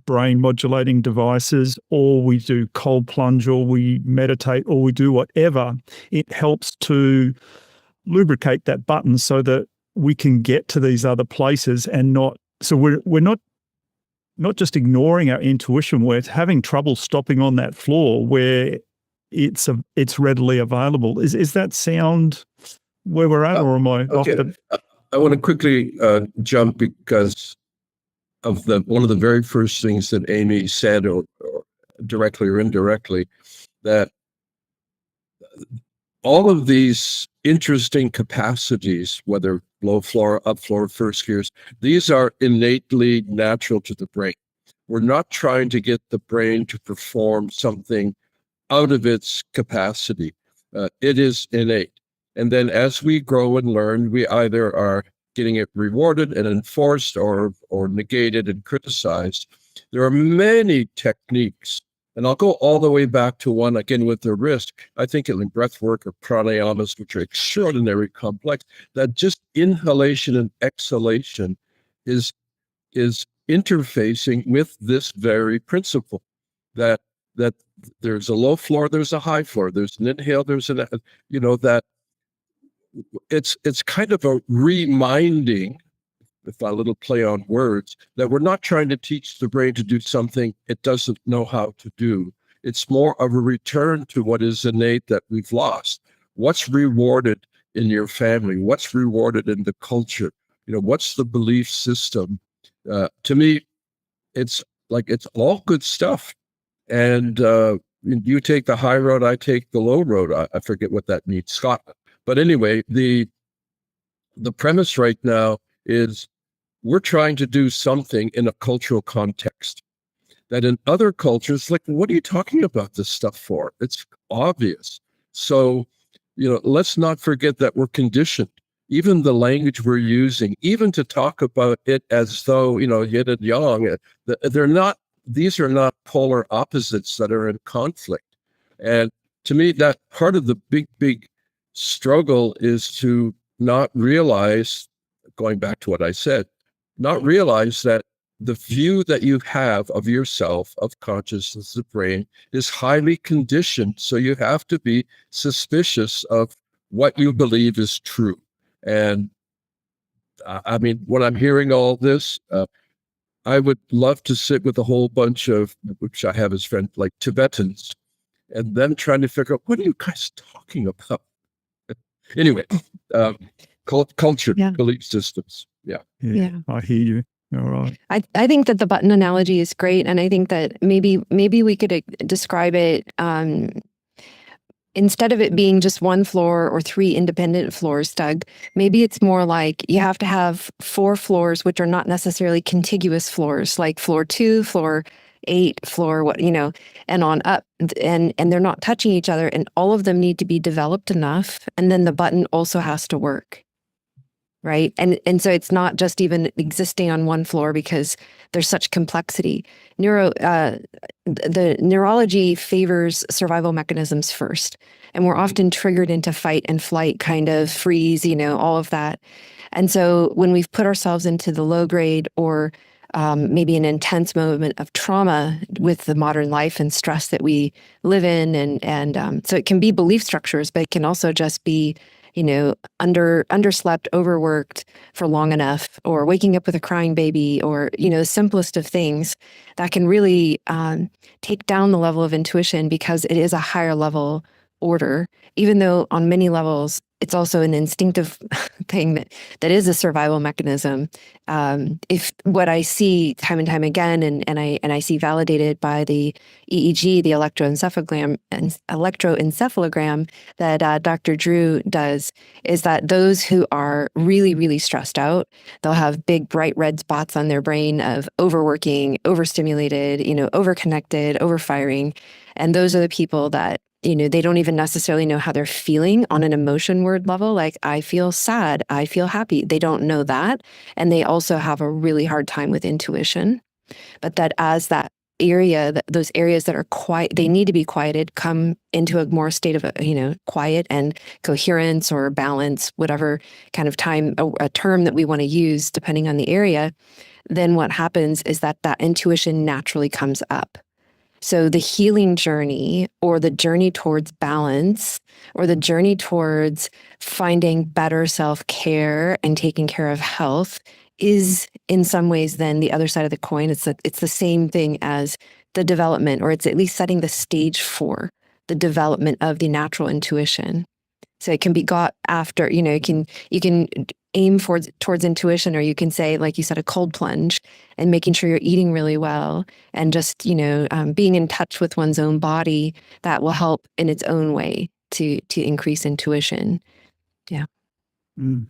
brain modulating devices, or we do cold plunge, or we meditate, or we do whatever, it helps to lubricate that button so that we can get to these other places and we're not just ignoring our intuition, we're having trouble stopping on that floor where it's readily available. Is that sound where we're at, or am I off the... I want to quickly jump because of one of the very first things that Amy said, or directly or indirectly, that all of these interesting capacities, whether low floor, up floor, first gears, these are innately natural to the brain. We're not trying to get the brain to perform something out of its capacity. It is innate. And then as we grow and learn, we either are getting it rewarded and enforced or negated and criticized. There are many techniques, and I'll go all the way back to one, again, with the wrist. I think in breath work or pranayamas, which are extraordinarily complex, that just inhalation and exhalation is interfacing with this very principle, that there's a low floor, there's a high floor, there's an inhale, there's an, that it's kind of a reminding, if a little play on words, that we're not trying to teach the brain to do something it doesn't know how to do. It's more of a return to what is innate that we've lost. What's rewarded in your family? What's rewarded in the culture? What's the belief system? To me, it's all good stuff. And you take the high road, I take the low road. I forget what that means, Scotland. But anyway, the premise right now is we're trying to do something in a cultural context that in other cultures, like, what are you talking about this stuff for? It's obvious. So, let's not forget that we're conditioned. even the language we're using, even to talk about it as though, yin and yang, these are not polar opposites that are in conflict. And to me, that part of the big struggle is to not realize, going back to what I said, not realize that the view that you have of yourself, of consciousness, the brain, is highly conditioned. So you have to be suspicious of what you believe is true. And I mean, when I'm hearing all this, I would love to sit with a whole bunch of, which I have as friends, like Tibetans, and them trying to figure out, what are you guys talking about? Anyway, culture, Yeah. belief systems. Yeah. I hear you. All right. I think that the button analogy is great, and I think that maybe we could describe it instead of it being just one floor or 3 independent floors, Doug. Maybe it's more like you have to have 4 floors, which are not necessarily contiguous floors, like floor 2, floor 8, floor and on up, and they're not touching each other, and all of them need to be developed enough, and then the button also has to work. Right. And so it's not just even existing on one floor because there's such complexity. The neurology favors survival mechanisms first. And we're often triggered into fight and flight, kind of freeze, all of that. And so when we've put ourselves into the low grade or maybe an intense moment of trauma with the modern life and stress that we live in, and so it can be belief structures, but it can also just be underslept, overworked for long enough, or waking up with a crying baby, or, the simplest of things that can really take down the level of intuition, because it is a higher level order, even though on many levels, it's also an instinctive thing that is a survival mechanism. If what I see time and time again, and I see validated by the EEG, the electroencephalogram that Dr. Drew does, is that those who are really, really stressed out, they'll have big bright red spots on their brain of overworking, overstimulated, overconnected, overfiring. And those are the people that they don't even necessarily know how they're feeling on an emotion word level. Like, I feel sad, I feel happy. They don't know that. And they also have a really hard time with intuition. But that as that area, those areas that are quiet, they need to be quieted, come into a more state of, quiet and coherence or balance, whatever kind of time, a term that we want to use depending on the area, then what happens is that intuition naturally comes up. So the healing journey, or the journey towards balance, or the journey towards finding better self-care and taking care of health, is in some ways then the other side of the coin. It's the same thing as the development, or it's at least setting the stage for the development of the natural intuition. So it can be got after, you can aim towards intuition, or you can say, like you said, a cold plunge, and making sure you're eating really well, and just, being in touch with one's own body, that will help in its own way to increase intuition. Yeah.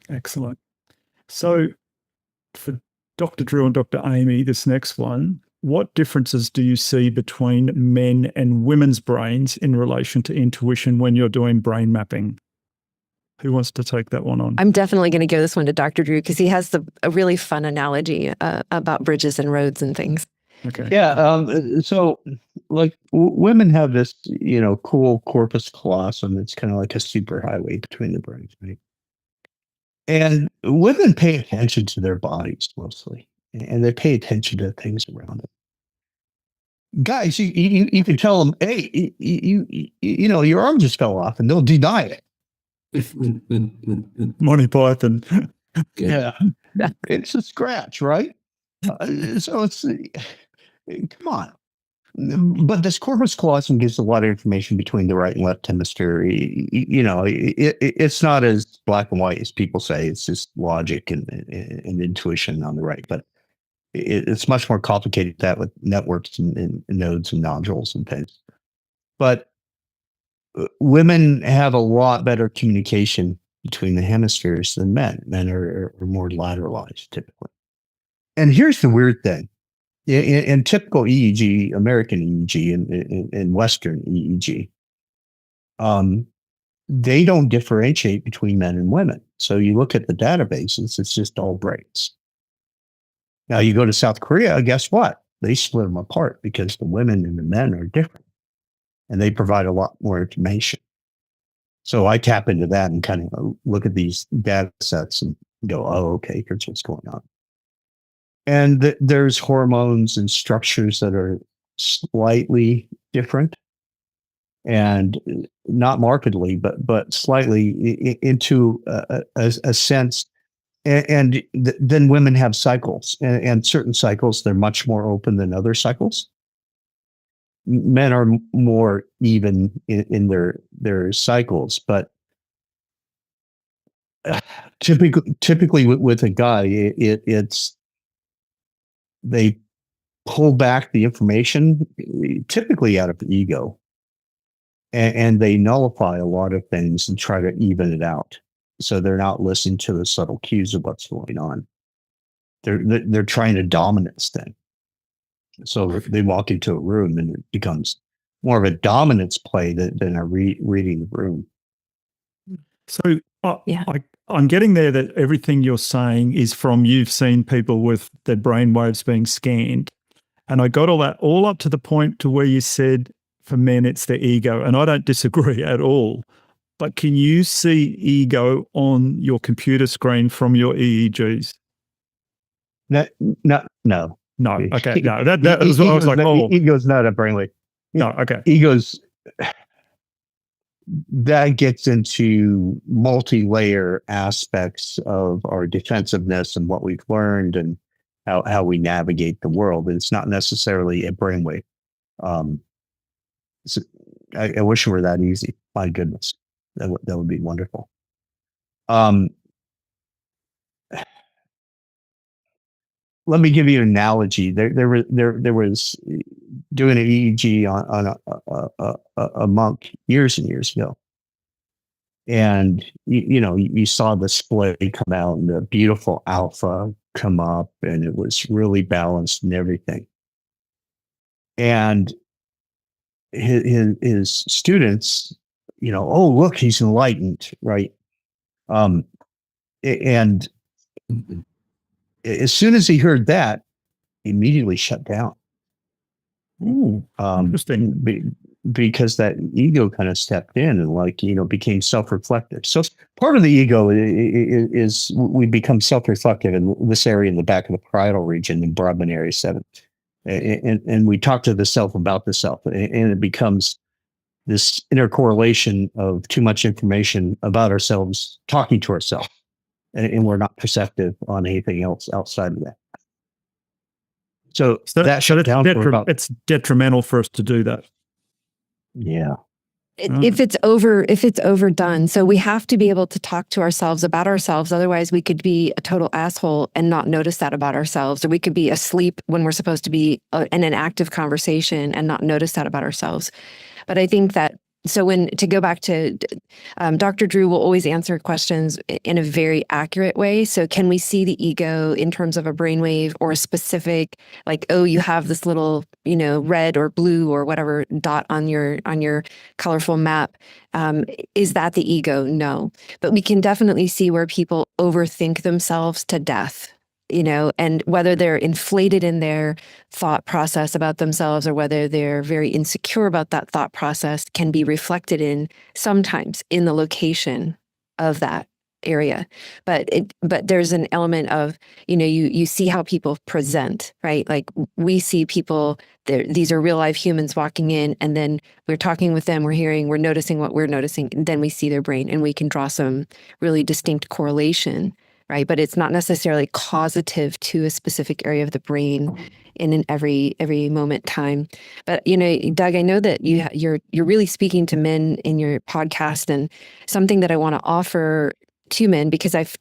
Excellent. So for Dr. Drew and Dr. Amy, this next one, what differences do you see between men and women's brains in relation to intuition when you're doing brain mapping? Who wants to take that one on? I'm definitely going to give this one to Dr. Drew, because he has a really fun analogy about bridges and roads and things. Okay. Yeah. So, like, women have this, cool corpus callosum. It's kind of like a superhighway between the brains, right? And women pay attention to their bodies mostly, and they pay attention to things around them. Guys, you can tell them, hey, your arm just fell off, and they'll deny it. Monty Python. Yeah, it's a scratch, right? So it's come on. But this corpus callosum gives a lot of information between the right and left hemisphere. It's not as black and white as people say. It's just logic and intuition on the right, but it's much more complicated than that, with networks and nodes and nodules and things. But women have a lot better communication between the hemispheres than men. Men are more lateralized typically. And here's the weird thing. In typical EEG, American EEG and Western EEG, they don't differentiate between men and women. So you look at the databases, it's just Albrights. Now you go to South Korea, guess what? They split them apart because the women and the men are different, and they provide a lot more information. So I tap into that and kind of look at these data sets and go, oh, okay, here's what's going on. And there's hormones and structures that are slightly different, and not markedly, but slightly into a sense. And then women have cycles, and certain cycles, they're much more open than other cycles. Men are more even in their cycles, but typically with a guy, it's they pull back the information, typically out of ego, and they nullify a lot of things and try to even it out. So they're not listening to the subtle cues of what's going on. They're trying to dominance thing. So they walk into a room and it becomes more of a dominance play than a reading the room. So I'm getting there that everything you're saying is from you've seen people with their brainwaves being scanned. And I got all that all up to the point to where you said for men it's their ego. And I don't disagree at all. But can you see ego on your computer screen from your EEGs? No. No. Okay. No. That was what I was like, oh. Ego's not a brainwave. No. Okay. Ego's, that gets into multi-layer aspects of our defensiveness and what we've learned and how we navigate the world. It's not necessarily a brainwave. So I wish it were that easy. My goodness. That would be wonderful. Let me give you an analogy. There was doing an EEG on a monk years and years ago, and you saw the splay come out and the beautiful alpha come up, and it was really balanced and everything. And his students, oh, look, he's enlightened, right? And as soon as he heard that, he immediately shut down. Ooh, interesting. Because that ego kind of stepped in and became self-reflective. So part of the ego is we become self-reflective in this area in the back of the parietal region in Brodmann area 7. And we talk to the self about the self, and it becomes this intercorrelation of too much information about ourselves talking to ourselves. And we're not perceptive on anything else outside of that. So that shut down for about, it's detrimental for us to do that. Yeah. If it's overdone. So we have to be able to talk to ourselves about ourselves. Otherwise we could be a total asshole and not notice that about ourselves. Or we could be asleep when we're supposed to be in an active conversation and not notice that about ourselves. But I think that, so to go back to Dr. Drew will always answer questions in a very accurate way. So can we see the ego in terms of a brainwave or a specific, like, oh, you have this little, red or blue or whatever dot on your colorful map. Is that the ego? No. But we can definitely see where people overthink themselves to death. And whether they're inflated in their thought process about themselves or whether they're very insecure about that thought process can be reflected sometimes in the location of that area. But there's an element of, you see how people present, right? Like we see people, these are real life humans walking in, and then we're talking with them, we're noticing what we're noticing, and then we see their brain and we can draw some really distinct correlation. Right, but it's not necessarily causative to a specific area of the brain in every moment time. But Doug, I know that you're really speaking to men in your podcast, and something that I want to offer to men, because I've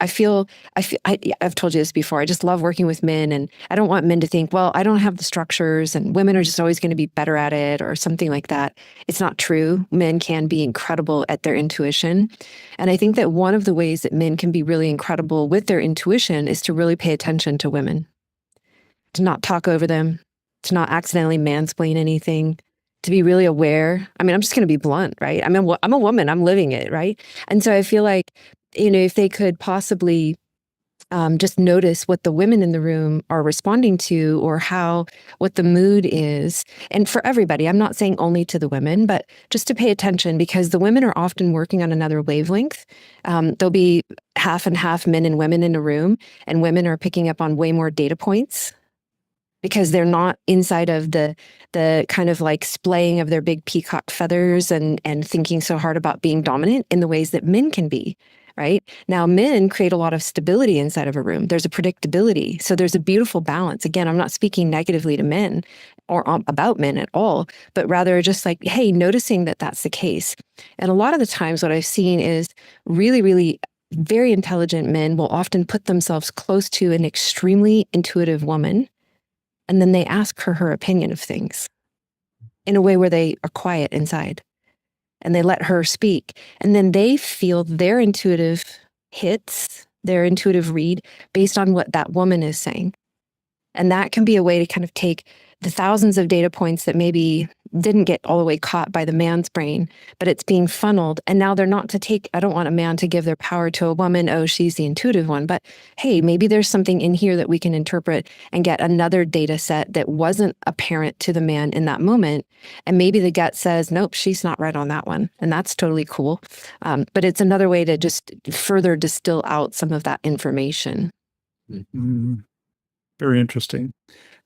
told you this before. I just love working with men, and I don't want men to think, well, I don't have the structures, and women are just always going to be better at it, or something like that. It's not true. Men can be incredible at their intuition, and I think that one of the ways that men can be really incredible with their intuition is to really pay attention to women, to not talk over them, to not accidentally mansplain anything, to be really aware. I mean, I'm just going to be blunt, right? I'm a woman, I'm living it, right? And so I feel like, if they could possibly just notice what the women in the room are responding to, or what the mood is. And for everybody, I'm not saying only to the women, but just to pay attention, because the women are often working on another wavelength. There'll be half and half men and women in a room, and women are picking up on way more data points because they're not inside of the kind of like splaying of their big peacock feathers and thinking so hard about being dominant in the ways that men can be. Right? Now, men create a lot of stability inside of a room. There's a predictability. So there's a beautiful balance. Again, I'm not speaking negatively to men or about men at all, but rather just like, hey, noticing that that's the case. And a lot of the times what I've seen is really, really very intelligent men will often put themselves close to an extremely intuitive woman, and then they ask her opinion of things in a way where they are quiet inside. And they let her speak. And then they feel their intuitive hits, their intuitive read based on what that woman is saying. And that can be a way to kind of take the thousands of data points that maybe didn't get all the way caught by the man's brain, but it's being funneled. And now they're not to take, I don't want a man to give their power to a woman. Oh, she's the intuitive one. But hey, maybe there's something in here that we can interpret and get another data set that wasn't apparent to the man in that moment. And maybe the gut says, nope, she's not right on that one. And that's totally cool. But it's another way to just further distill out some of that information. Mm, very interesting.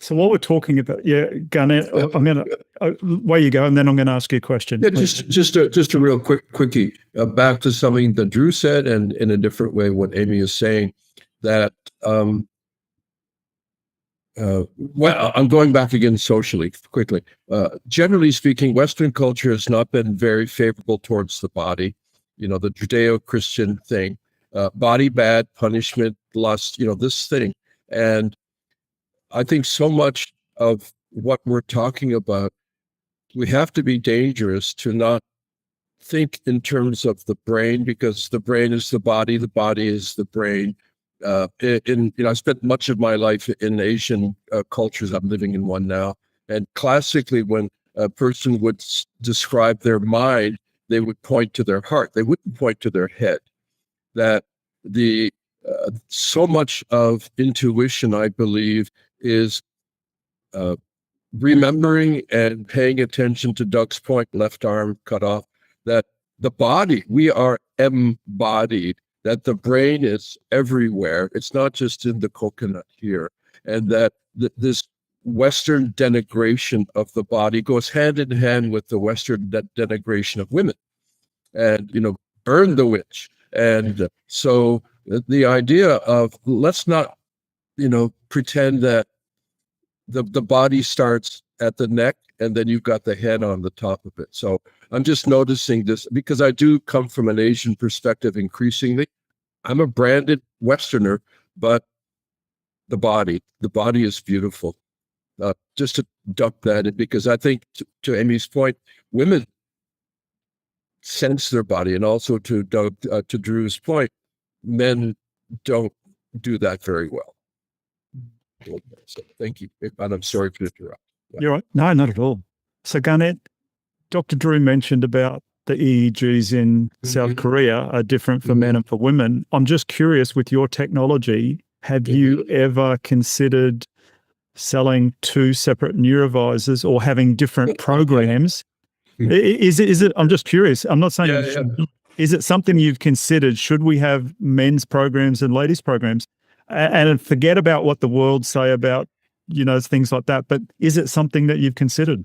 So what we're talking about, Garnett, I'm going to, away you go, and then I'm going to ask you a question. Yeah, just a real quickie, back to something that Drew said, and in a different way, what Amy is saying, that, well, I'm going back again socially, quickly. Generally speaking, Western culture has not been very favorable towards the body, the Judeo-Christian thing, body bad, punishment, lust, this thing. And I think so much of what we're talking about, we have to be dangerous to not think in terms of the brain, because the brain is the body is the brain. I spent much of my life in Asian cultures. I'm living in one now. And classically, when a person would describe their mind, they would point to their heart. They wouldn't point to their head. That so much of intuition, I believe, is remembering and paying attention to Doug's point, left arm cut off, that the body, we are embodied, that the brain is everywhere. It's not just in the coconut here. And that this Western denigration of the body goes hand in hand with the Western denigration of women. And, burn the witch. And so the idea of, let's not, pretend that the body starts at the neck and then you've got the head on the top of it. So I'm just noticing this because I do come from an Asian perspective increasingly. I'm a branded Westerner, but the body is beautiful. Just to dump that in, because I think to Amy's point, women sense their body, and also to Drew's point, men don't do that very well. So thank you, and I'm sorry to interrupt. Yeah. You're right. No, not at all. So Garnett, Dr. Drew mentioned about the EEGs in South Korea are different for men and for women. I'm just curious, with your technology, have you ever considered selling two separate Neurovizrs or having different programs? Is it, I'm just curious. I'm not saying, is it something you've considered? Should we have men's programs and ladies' programs? And forget about what the world say about, things like that. But is it something that you've considered?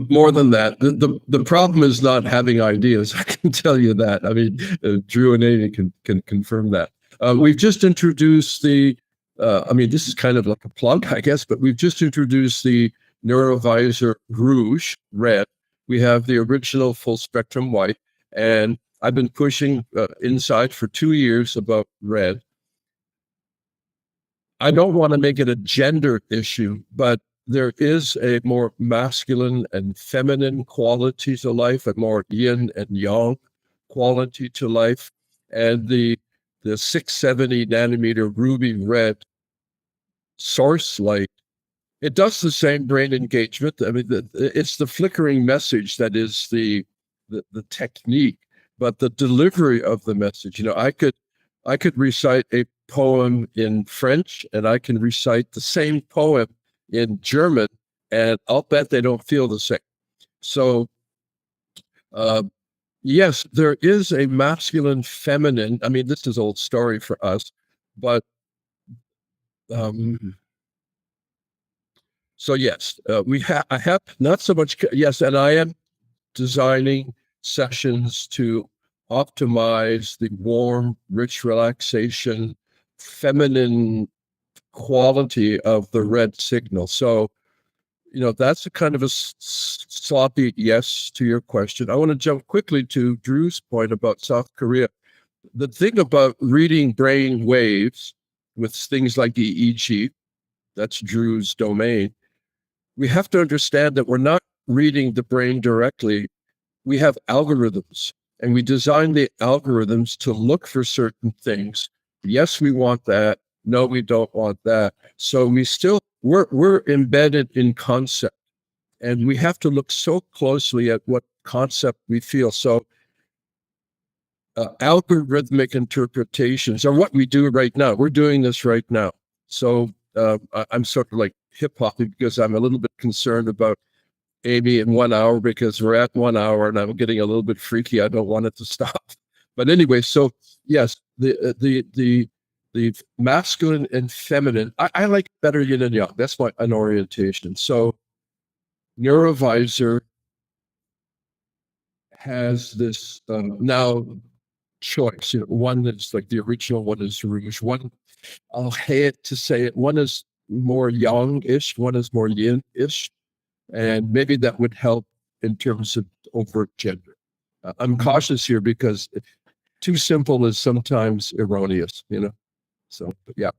More than that. The problem is not having ideas. I can tell you that. I mean, Drew and Amy can confirm that. We've just introduced this is kind of like a plug, I guess, but we've just introduced the Neurovizr Rouge, red. We have the original full spectrum white, and I've been pushing inside for 2 years about red. I don't want to make it a gender issue, but there is a more masculine and feminine quality to life, a more yin and yang quality to life. And the 670 nanometer ruby red source light It does the same brain engagement. I mean, it's the flickering message that is the technique, but the delivery of the message. I could recite a poem in French, and I can recite the same poem in German, and I'll bet they don't feel the same. So, yes, there is a masculine, feminine. I mean, this is old story for us, but so yes, I have not so much. Yes, and I am designing sessions to optimize the warm, rich relaxation, feminine quality of the red signal. So, that's a kind of a sloppy yes to your question. I want to jump quickly to Drew's point about South Korea. The thing about reading brain waves with things like EEG, that's Drew's domain, we have to understand that we're not reading the brain directly. We have algorithms, and we design the algorithms to look for certain things. Yes, we want that. No, we don't want that. So we're embedded in concept, and we have to look so closely at what concept we feel. So algorithmic interpretations are what we do right now. We're doing this right now. So I'm sort of like hip-hopping because I'm a little bit concerned about Amy in 1 hour, because we're at 1 hour and I'm getting a little bit freaky. I don't want it to stop. But anyway, so yes, the masculine and feminine, I like better yin and yang. That's an orientation. So Neurovizr has this now choice. One that's like the original, one is rouge. One, I'll hate to say it, one is more yang-ish, one is more yin-ish. And maybe that would help in terms of overt gender. I'm cautious here because too simple is sometimes erroneous, So, yeah.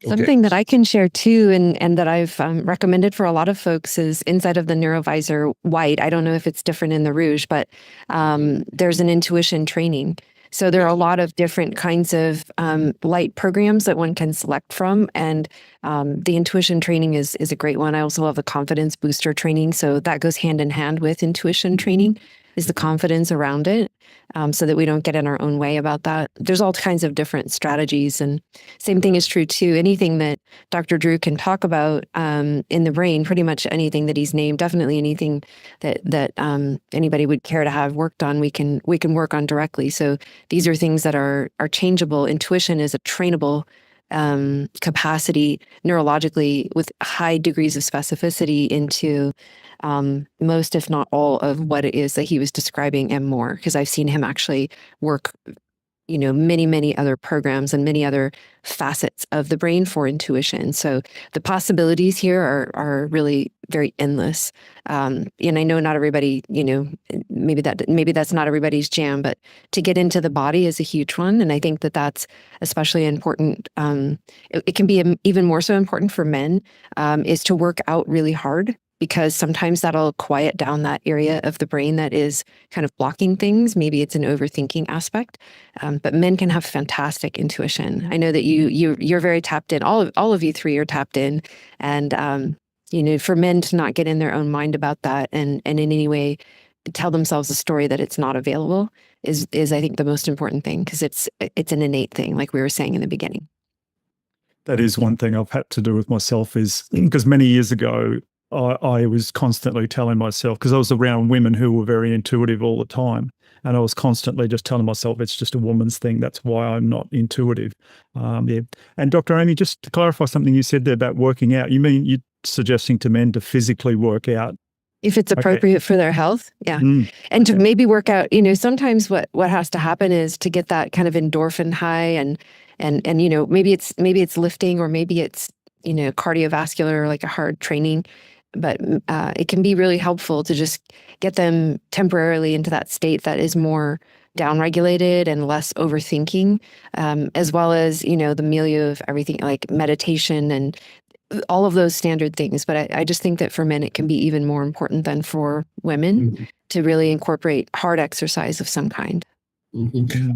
Something that I can share too, and that I've recommended for a lot of folks is inside of the Neurovizr white. I don't know if it's different in the rouge, but there's an intuition training. So there are a lot of different kinds of light programs that one can select from. And the intuition training is a great one. I also love the confidence booster training. So that goes hand in hand with intuition training, is the confidence around it, so that we don't get in our own way about that. There's all kinds of different strategies. And same thing is true too. Anything that Dr. Drew can talk about in the brain, pretty much anything that he's named, definitely anything that anybody would care to have worked on, we can work on directly. So these are things that are changeable. Intuition is a trainable capacity neurologically with high degrees of specificity into most, if not all, of what it is that he was describing and more, because I've seen him actually work, many, many other programs and many other facets of the brain for intuition. So the possibilities here are really very endless. And I know not everybody, maybe that's not everybody's jam, but to get into the body is a huge one. And I think that that's especially important. It can be even more so important for men, is to work out really hard, because sometimes that'll quiet down that area of the brain that is kind of blocking things. Maybe it's an overthinking aspect, but men can have fantastic intuition. I know that you're very tapped in. All of you three are tapped in, and for men to not get in their own mind about that and in any way tell themselves a story that it's not available is I think the most important thing, because it's an innate thing, like we were saying in the beginning. That is one thing I've had to do with myself, is because many years ago, I was constantly telling myself, because I was around women who were very intuitive all the time, and I was constantly just telling myself it's just a woman's thing. That's why I'm not intuitive. Yeah. And Dr. Amy, just to clarify something you said there about working out, you mean you're suggesting to men to physically work out? If it's appropriate for their health, yeah. And to maybe work out, sometimes what has to happen is to get that kind of endorphin high and maybe it's lifting, or maybe it's, cardiovascular, like a hard training. But it can be really helpful to just get them temporarily into that state that is more downregulated and less overthinking, as well as, the milieu of everything like meditation and all of those standard things. But I just think that for men, it can be even more important than for women to really incorporate hard exercise of some kind.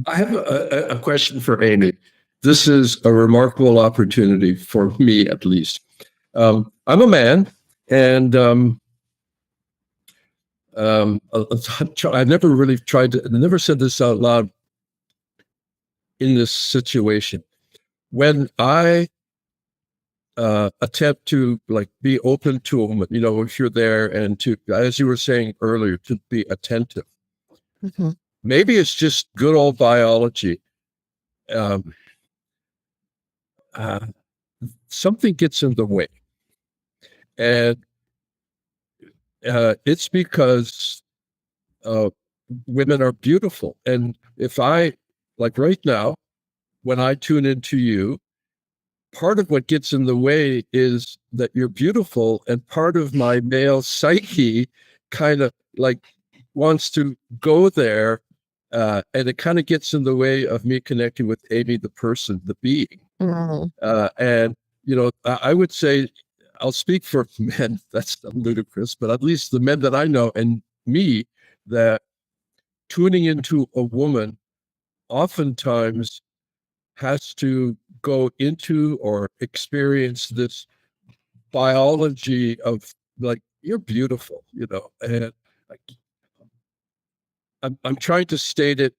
I have a question for Amy. This is a remarkable opportunity for me, at least. I'm a man, and I never really tried to, I never said this out loud in this situation. When I attempt to like be open to a woman, you know, if you're there and to, as you were saying earlier, to be attentive. Mhm. Maybe it's just good old biology. Um, uh, Something gets in the way. And it's because women are beautiful. And if I, like right now, when I tune into you, part of what gets in the way is that you're beautiful. And part of my male psyche kind of like wants to go there. And it kind of gets in the way of me connecting with Amy, the person, the being. Mhm. And, you know, I would say, I'll speak for men, that's ludicrous, but at least the men that I know and me, that tuning into a woman oftentimes has to go into or experience this biology of like, you're beautiful, you know, and like, I'm trying to state it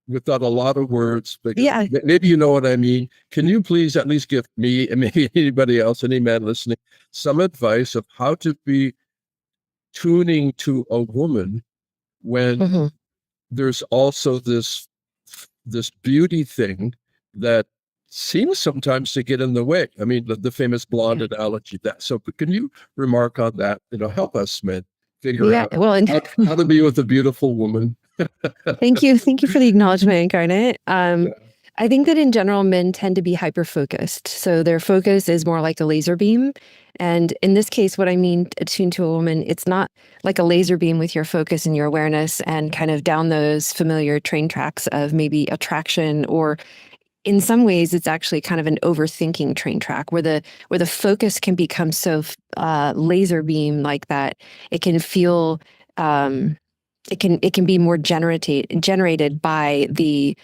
without a lot of words, but Yeah. maybe you know what I mean. Can you please at least give me and maybe anybody else, any man listening, some advice of how to be tuning to a woman when Mhm. there's also this beauty thing that seems sometimes to get in the way. I mean, the famous blonde analogy. That so, but can you remark on that? You know, help us, man, figure Yeah. out Well, and how to be with a beautiful woman. thank you. Thank you for the acknowledgement, Garnett. Yeah. I think that in general, men tend to be hyper focused. So their focus is more like a laser beam. And in this case, what I mean attuned to a woman, it's not like a laser beam with your focus and your awareness and kind of down those familiar train tracks of maybe attraction, or in some ways it's actually kind of an overthinking train track where the focus can become so laser beam like that it can feel it can be more generated by the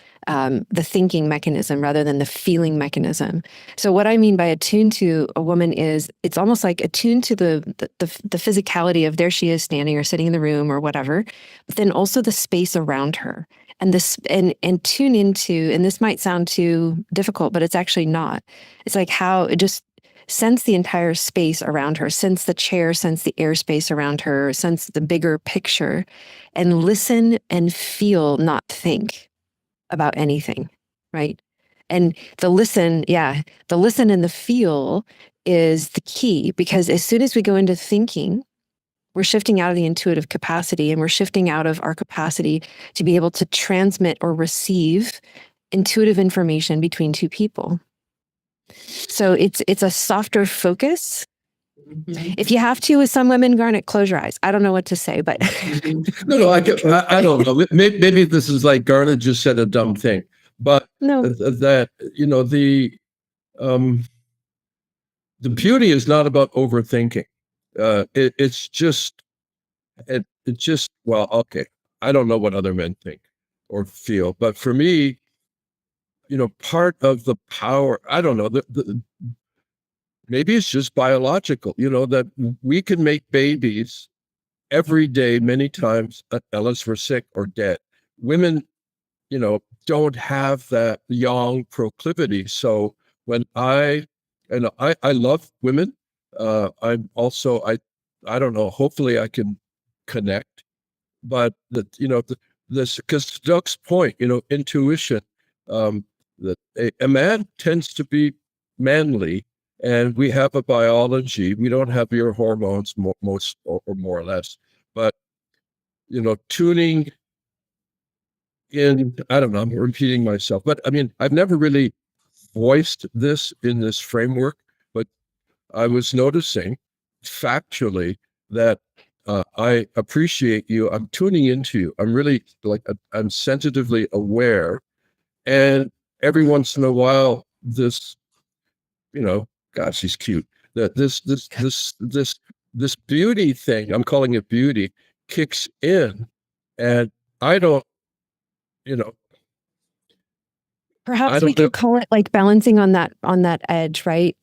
thinking mechanism rather than the feeling mechanism. So what I mean by attuned to a woman is it's almost like attuned to the physicality of there she is standing or sitting in the room or whatever, but then also the space around her. And this and tune into, and this might sound too difficult, but it's actually not. It's like how it just sense the entire space around her, sense the chair, sense the airspace around her, sense the bigger picture, and listen and feel, not think about anything, right? And the listen and the feel is the key, because as soon as we go into thinking, we're shifting out of the intuitive capacity, and we're shifting out of our capacity to be able to transmit or receive intuitive information between two people. So it's a softer focus. If you have to with some women, Garnet, close your eyes. I don't know what to say, but No, I don't know. Maybe this is like Garnet just said a dumb thing, but no. that, you know, the beauty is not about overthinking. It's just, it just, well, okay. I don't know what other men think or feel, but for me, you know, part of the power, I don't know, maybe it's just biological, you know, that we can make babies every day, many times, unless we're sick or dead. Women, you know, don't have that yang proclivity. So when I love women, I'm also, I don't know, hopefully I can connect, but you know, this, because to Doug's point, you know, intuition, that a man tends to be manly, and we have a biology. We don't have your hormones most or more or less, but you know, tuning in, I don't know, I'm repeating myself, but I mean, I've never really voiced this in this framework, but I was noticing factually that I appreciate you. I'm tuning into you. I'm really like, I'm sensitively aware. And every once in a while, this, you know, God, she's cute. That this beauty thing, I'm calling it beauty, kicks in. And I don't, you know, Perhaps don't we know. could call it like balancing on that edge, right?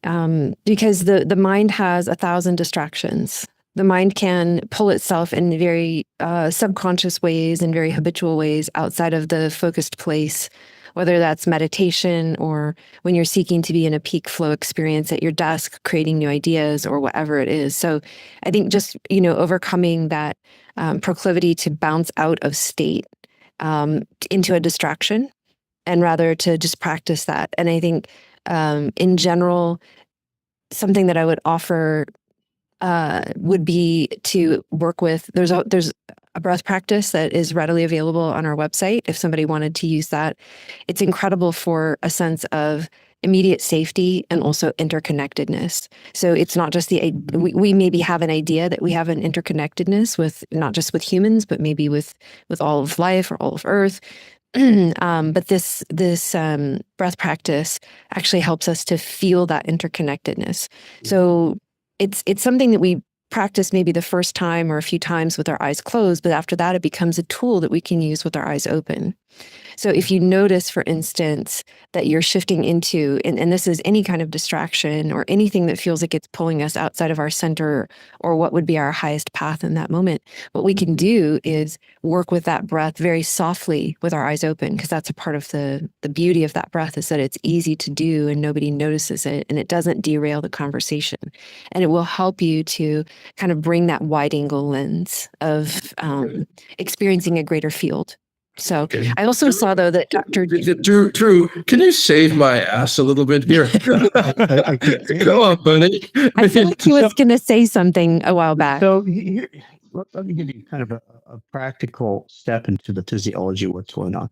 Because the mind has 1,000 distractions. The mind can pull itself in very subconscious ways and very habitual ways outside of the focused place, whether that's meditation or when you're seeking to be in a peak flow experience at your desk, creating new ideas or whatever it is. So I think just, overcoming that proclivity to bounce out of state into a distraction, and rather to just practice that. And I think in general, something that I would offer would be to work with, there's a breath practice that is readily available on our website if somebody wanted to use that. It's incredible for a sense of immediate safety and also interconnectedness. So it's not just we maybe have an idea that we have an interconnectedness with not just with humans, but maybe with all of life or all of Earth. But this breath practice actually helps us to feel that interconnectedness. So it's something that we practice maybe the first time or a few times with our eyes closed, but after that, it becomes a tool that we can use with our eyes open. So if you notice, for instance, that you're shifting into, and this is any kind of distraction or anything that feels like it's pulling us outside of our center or what would be our highest path in that moment, what we can do is work with that breath very softly with our eyes open, because that's a part of the beauty of that breath is that it's easy to do and nobody notices it and it doesn't derail the conversation. And it will help you to kind of bring that wide angle lens of experiencing a greater field. So I also saw, though, that Dr. Drew, can you save my ass a little bit here? Go on, Bunny. I feel like he was going to say something a while back. So let me give you kind of a practical step into the physiology of what's going on.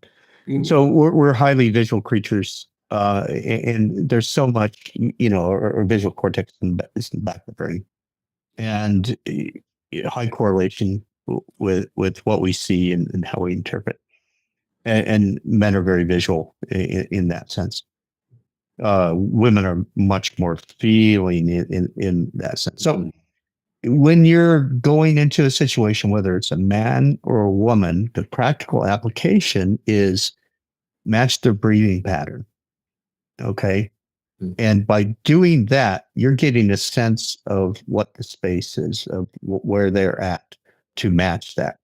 So we're highly visual creatures, and there's so much, our visual cortex is in the back of the brain, and high correlation with what we see and how we interpret. And men are very visual in that sense. Women are much more feeling in that sense. So when you're going into a situation, whether it's a man or a woman, the practical application is match their breathing pattern. Okay. And by doing that, you're getting a sense of what the space is, of where they're at to match that.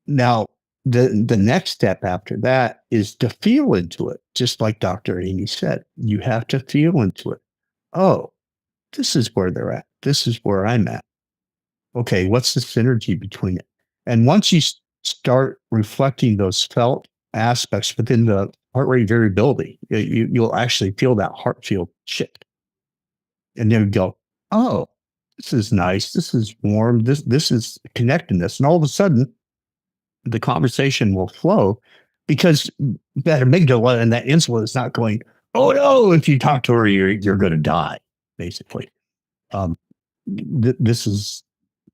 Now, the next step after that is to feel into it, just like Dr. Amy said. You have to feel into it. Oh, this is where they're at. This is where I'm at. Okay, what's the synergy between it? And once you start reflecting those felt aspects within the heart rate variability, you'll actually feel that heart field shift. And then you go, oh, this is nice. This is warm. This is connectedness. And all of a sudden, the conversation will flow because that amygdala and that insula is not going, oh no, if you talk to her, you're going to die, basically. This is,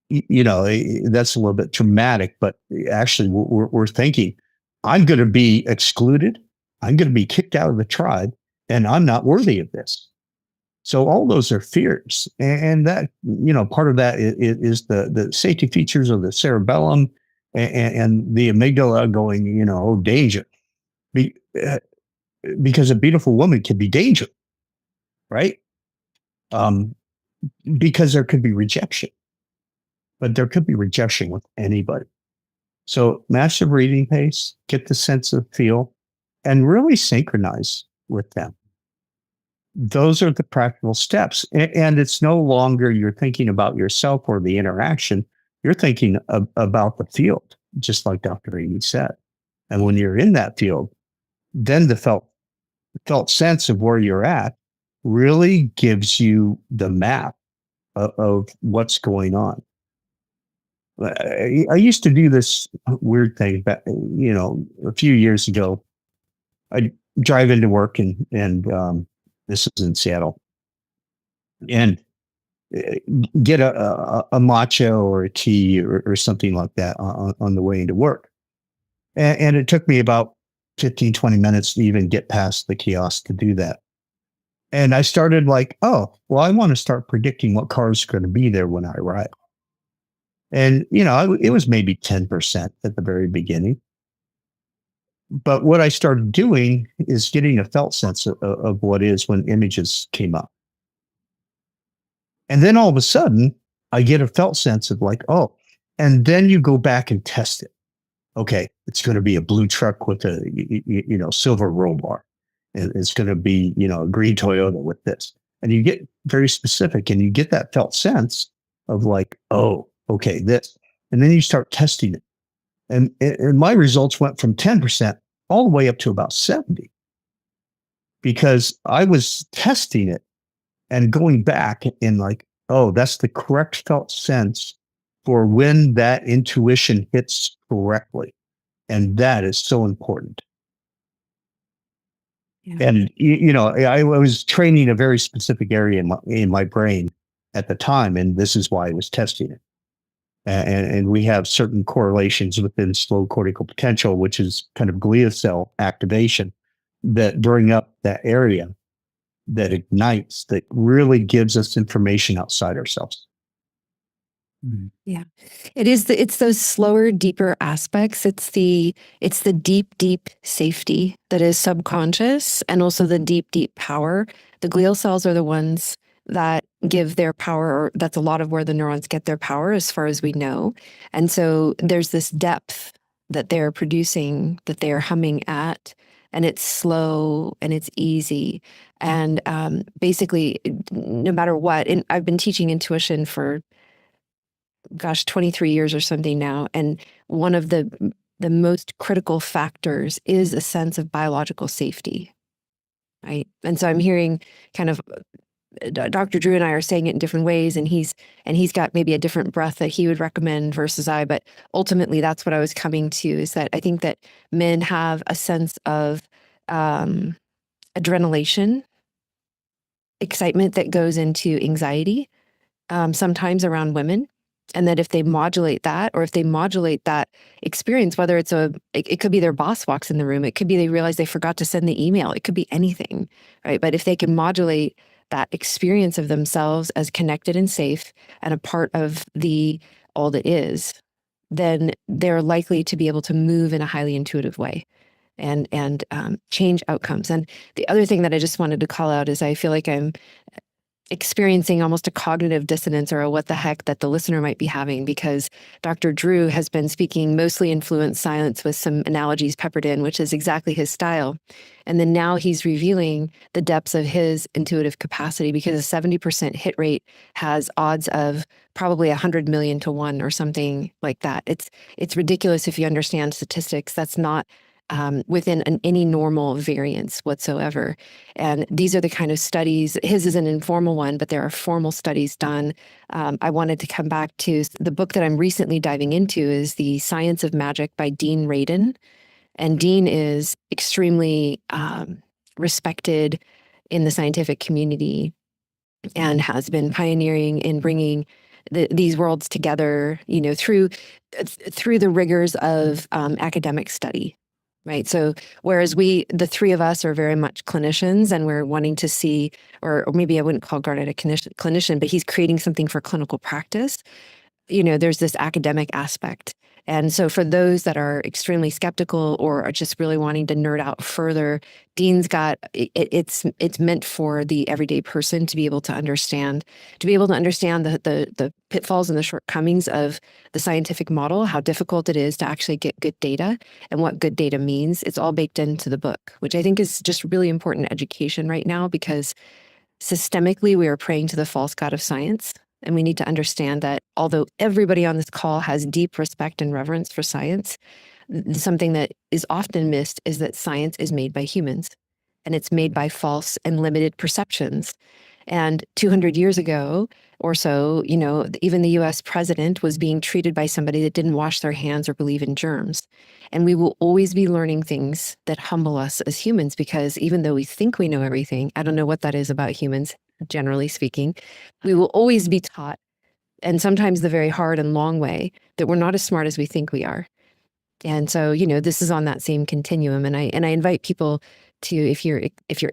that's a little bit traumatic, but actually we're thinking, I'm going to be excluded. I'm going to be kicked out of the tribe and I'm not worthy of this. So all those are fears. And that, part of that is the safety features of the cerebellum and the amygdala going, oh, danger. Because a beautiful woman can be danger, right? Because there could be rejection, but there could be rejection with anybody. So match the breathing pace, get the sense of feel, and really synchronize with them. Those are the practical steps. And it's no longer you're thinking about yourself or the interaction. You're thinking about the field, just like Dr. Amy said. And when you're in that field, then the felt sense of where you're at really gives you the map of what's going on. I used to do this weird thing, but a few years ago. I'd drive into work and this is in Seattle, and get a matcha or a tea or something like that on the way into work. And it took me about 15, 20 minutes to even get past the kiosk to do that. And I started like, oh, well, I want to start predicting what cars are going to be there when I arrive. And, it was maybe 10% at the very beginning. But what I started doing is getting a felt sense of what is when images came up. And then all of a sudden, I get a felt sense of like, oh, and then you go back and test it. Okay, it's going to be a blue truck with a silver roll bar. And it's going to be, a green Toyota with this. And you get very specific and you get that felt sense of like, oh, okay, this. And then you start testing it. And my results went from 10% all the way up to about 70 because I was testing it and going back and like, oh, that's the correct felt sense for when that intuition hits correctly. And that is so important. Yeah. And, I was training a very specific area in my brain at the time. And this is why I was testing it. And we have certain correlations within slow cortical potential, which is kind of glial cell activation that bring up that area that ignites, that really gives us information outside ourselves. Yeah, it's those slower, deeper aspects. It's the deep safety that is subconscious, and also the deep power. The glial cells are the ones that give their power, or that's a lot of where the neurons get their power, as far as we know. And so there's this depth that they're producing, that they're humming at, and it's slow and it's easy. And basically, no matter what, and I've been teaching intuition for 23 years or something now. And one of the most critical factors is a sense of biological safety, right? And so I'm hearing kind of Dr. Drew and I are saying it in different ways, and he's got maybe a different breath that he would recommend versus I, but ultimately that's what I was coming to, is that I think that men have a sense of adrenaline, excitement that goes into anxiety, sometimes around women. And that if they modulate that, or if they modulate that experience, whether it could be their boss walks in the room, it could be they realize they forgot to send the email, it could be anything, right? But if they can modulate that experience of themselves as connected and safe and a part of the all that is, then they're likely to be able to move in a highly intuitive way and change outcomes. And the other thing that I just wanted to call out is I feel like I'm experiencing almost a cognitive dissonance, or a what the heck that the listener might be having, because Dr. Drew has been speaking mostly in fluent silence with some analogies peppered in, which is exactly his style. And then now he's revealing the depths of his intuitive capacity, because a 70% hit rate has odds of probably 100 million to 1 or something like that. It's ridiculous if you understand statistics. That's not within any normal variance whatsoever. And these are the kind of studies, his is an informal one, but there are formal studies done. I wanted to come back to the book that I'm recently diving into is The Science of Magic by Dean Radin. And Dean is extremely respected in the scientific community and has been pioneering in bringing these worlds together, through the rigors of academic study. Right. So whereas the three of us are very much clinicians, and we're wanting to see, or maybe I wouldn't call Garnett a clinician, but he's creating something for clinical practice. There's this academic aspect. And so for those that are extremely skeptical or are just really wanting to nerd out further, Dean's got it's meant for the everyday person to be able to understand the pitfalls and the shortcomings of the scientific model, how difficult it is to actually get good data and what good data means. It's all baked into the book, which I think is just really important education right now, because systemically we are praying to the false god of science. And we need to understand that although everybody on this call has deep respect and reverence for science, something that is often missed is that science is made by humans, and it's made by false and limited perceptions. And 200 years ago or so, even the US president was being treated by somebody that didn't wash their hands or believe in germs. And we will always be learning things that humble us as humans, because even though we think we know everything, I don't know what that is about humans, generally speaking, we will always be taught, and sometimes the very hard and long way, that we're not as smart as we think we are. And so, this is on that same continuum. And I invite people to, if you're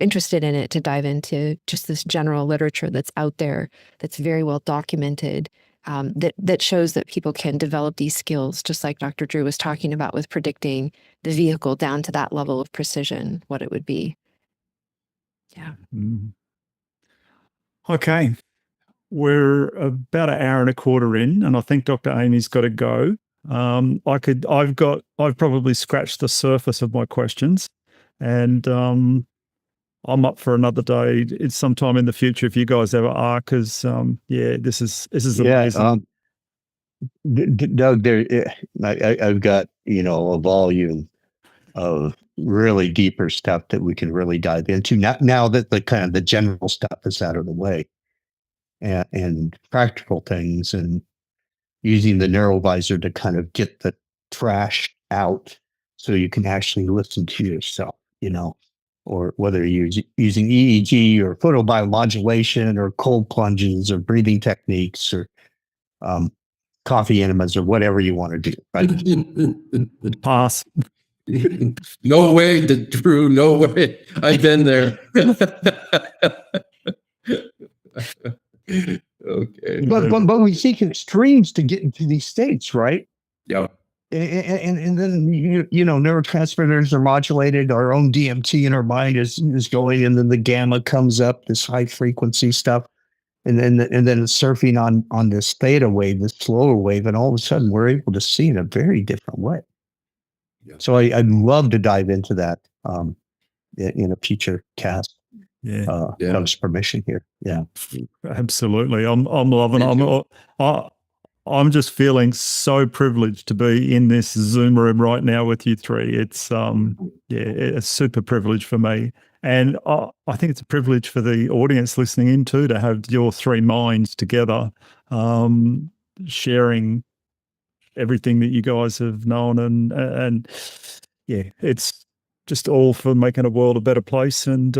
interested in it, to dive into just this general literature that's out there, that's very well documented, that shows that people can develop these skills, just like Dr. Drew was talking about with predicting the vehicle down to that level of precision, what it would be. Yeah. Mm. Okay. We're about an hour and a quarter in, and I think Dr. Amy's got to go. I've probably scratched the surface of my questions, and I'm up for another day. It's sometime in the future if you guys ever are, because this is amazing. Doug, I've got, a volume of really deeper stuff that we can really dive into now that the kind of the general stuff is out of the way, and practical things, and using the Neurovizr to kind of get the trash out so you can actually listen to yourself, or whether you're using EEG or photobiomodulation or cold plunges or breathing techniques or coffee enemas or whatever you want to do. Right? Pass. No way, Drew. No way. I've been there. Okay. But we seek extremes to get into these states, right? Yeah. And then neurotransmitters are modulated. Our own DMT in our mind is going, and then the gamma comes up, this high frequency stuff, and then it's surfing on this theta wave, this slower wave, and all of a sudden we're able to see in a very different way. Yeah. So I'd love to dive into that in a future cast. Comes permission here. Yeah, absolutely. I'm loving it. I'm just feeling so privileged to be in this Zoom room right now with you three. It's a super privilege for me, and I think it's a privilege for the audience listening in too, to have your three minds together, sharing everything that you guys have known, and it's just all for making a world a better place. And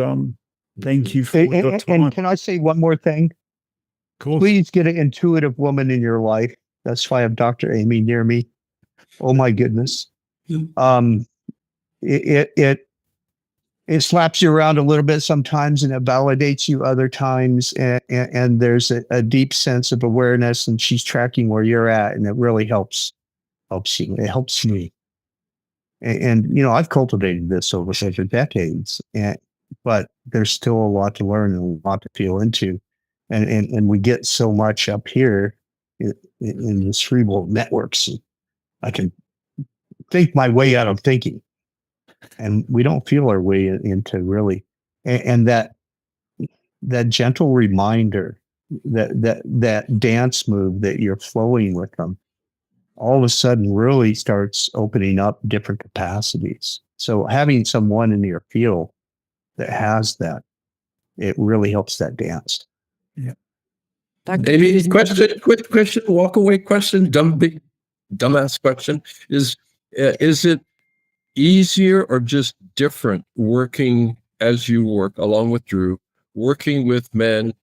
thank you for your time. And can I say one more thing? Of course. Please get an intuitive woman in your life. That's why I have Dr. Amy near me. Oh my goodness. It slaps you around a little bit sometimes, and it validates you other times. And there's a deep sense of awareness, and she's tracking where you're at, and it really helps you. It helps me. And I've cultivated this over decades, but there's still a lot to learn and a lot to feel into. And we get so much up here in the cerebral networks. I can think my way out of thinking, and we don't feel our way into really. And that gentle reminder, that dance move that you're flowing with them, all of a sudden really starts opening up different capacities. So having someone in your field that has that, it really helps that dance. Yeah. Maybe quick question, walk away question, dumbass question is it easier or just different working as you work along with Drew, working with men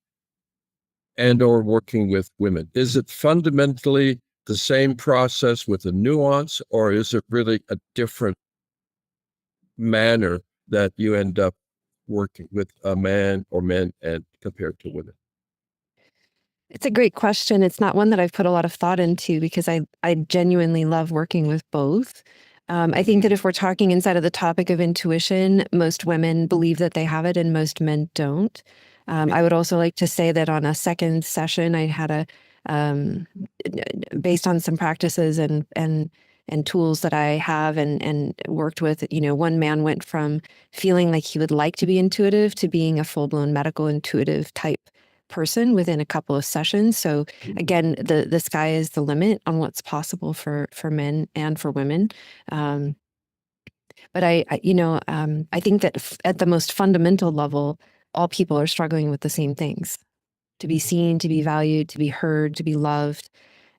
and or working with women? Is it fundamentally the same process with a nuance, or is it really a different manner that you end up working with a man or men and compared to women? It's a great question. It's not one that I've put a lot of thought into, because I genuinely love working with both. I think that if we're talking inside of the topic of intuition, most women believe that they have it and most men don't. I would also like to say that on a second session, I had based on some practices and tools that I have and worked with, one man went from feeling like he would like to be intuitive to being a full-blown medical intuitive type person within a couple of sessions. So again, the sky is the limit on what's possible for men and for women. But I think that at the most fundamental level, all people are struggling with the same things: to be seen, to be valued, to be heard, to be loved.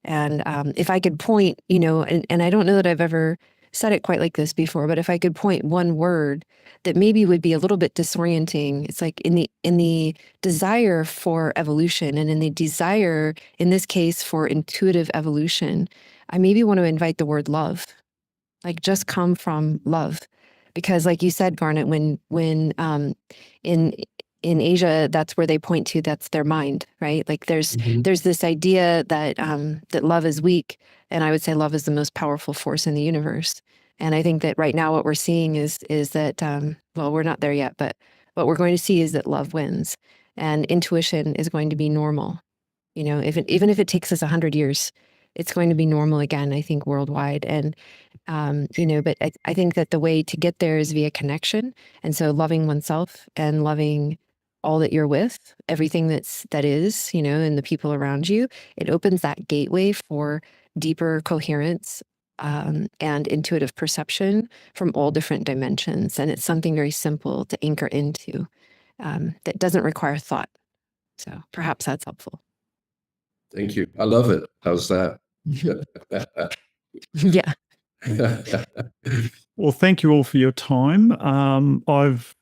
And if I could point, and I don't know that I've ever said it quite like this before, but if I could point one word that maybe would be a little bit disorienting, it's like in the desire for evolution, and in the desire, in this case, for intuitive evolution, I maybe want to invite the word love. Like, just come from love. Because like you said, Garnett, when in Asia, that's where they point to, that's their mind, right? Like there's this idea that that love is weak, and I would say love is the most powerful force in the universe. And I think that right now what we're seeing is that well, we're not there yet, but what we're going to see is that love wins, and intuition is going to be normal. You know, even if it takes us 100 years, it's going to be normal again, I think, worldwide. And you know, but I think that the way to get there is via connection, and so loving oneself and loving all that you're with, everything that is, you know, and the people around you. It opens that gateway for deeper coherence and intuitive perception from all different dimensions. And it's something very simple to anchor into that doesn't require thought. So perhaps that's helpful. Thank you. I love it. How's that? Yeah. Well, thank you all for your time. I've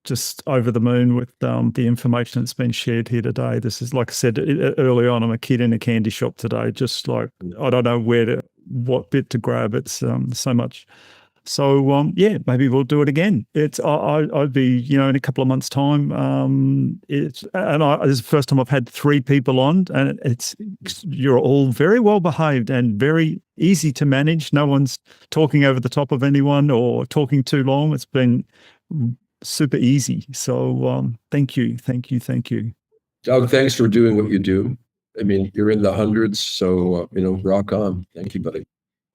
just over the moon with the information that's been shared here today. This is, like I said early on, I'm a kid in a candy shop today, just like, I don't know what bit to grab. It's so much. So yeah, maybe we'll do it again. I'd be, you know, in a couple of months' time. This is the first time I've had 3 people on, and you're all very well behaved and very easy to manage. No one's talking over the top of anyone or talking too long. It's been super easy. So thank you. Doug, thanks for doing what you do. I mean, you're in the hundreds, so you know, rock on. Thank you, buddy.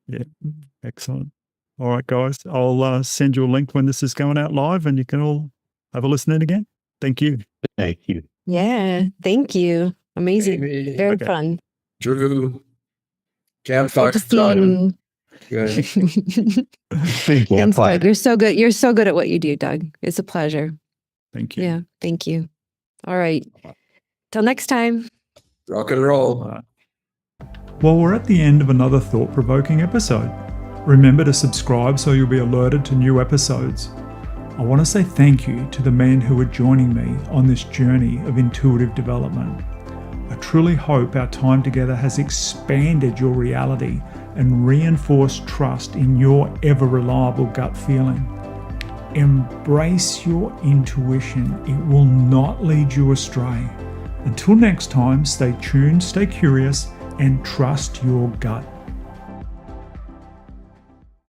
Yeah, excellent. All right, guys, I'll send you a link when this is going out live, and you can all have a listen in again. Thank you. Thank you. Yeah. Thank you. Amazing. Amy. Very Okay. fun. Drew, campfire Good to time. see you. Big Thanks, fire. Doug. You're so good. You're so good at what you do, Doug. It's a pleasure. Thank you. Yeah. Thank you. All right. Till next time. Rock and roll. Well, we're at the end of another thought-provoking episode. Remember to subscribe so you'll be alerted to new episodes. I want to say thank you to the men who are joining me on this journey of intuitive development. I truly hope our time together has expanded your reality and reinforced trust in your ever-reliable gut feeling. Embrace your intuition. It will not lead you astray. Until next time, stay tuned, stay curious, and trust your gut.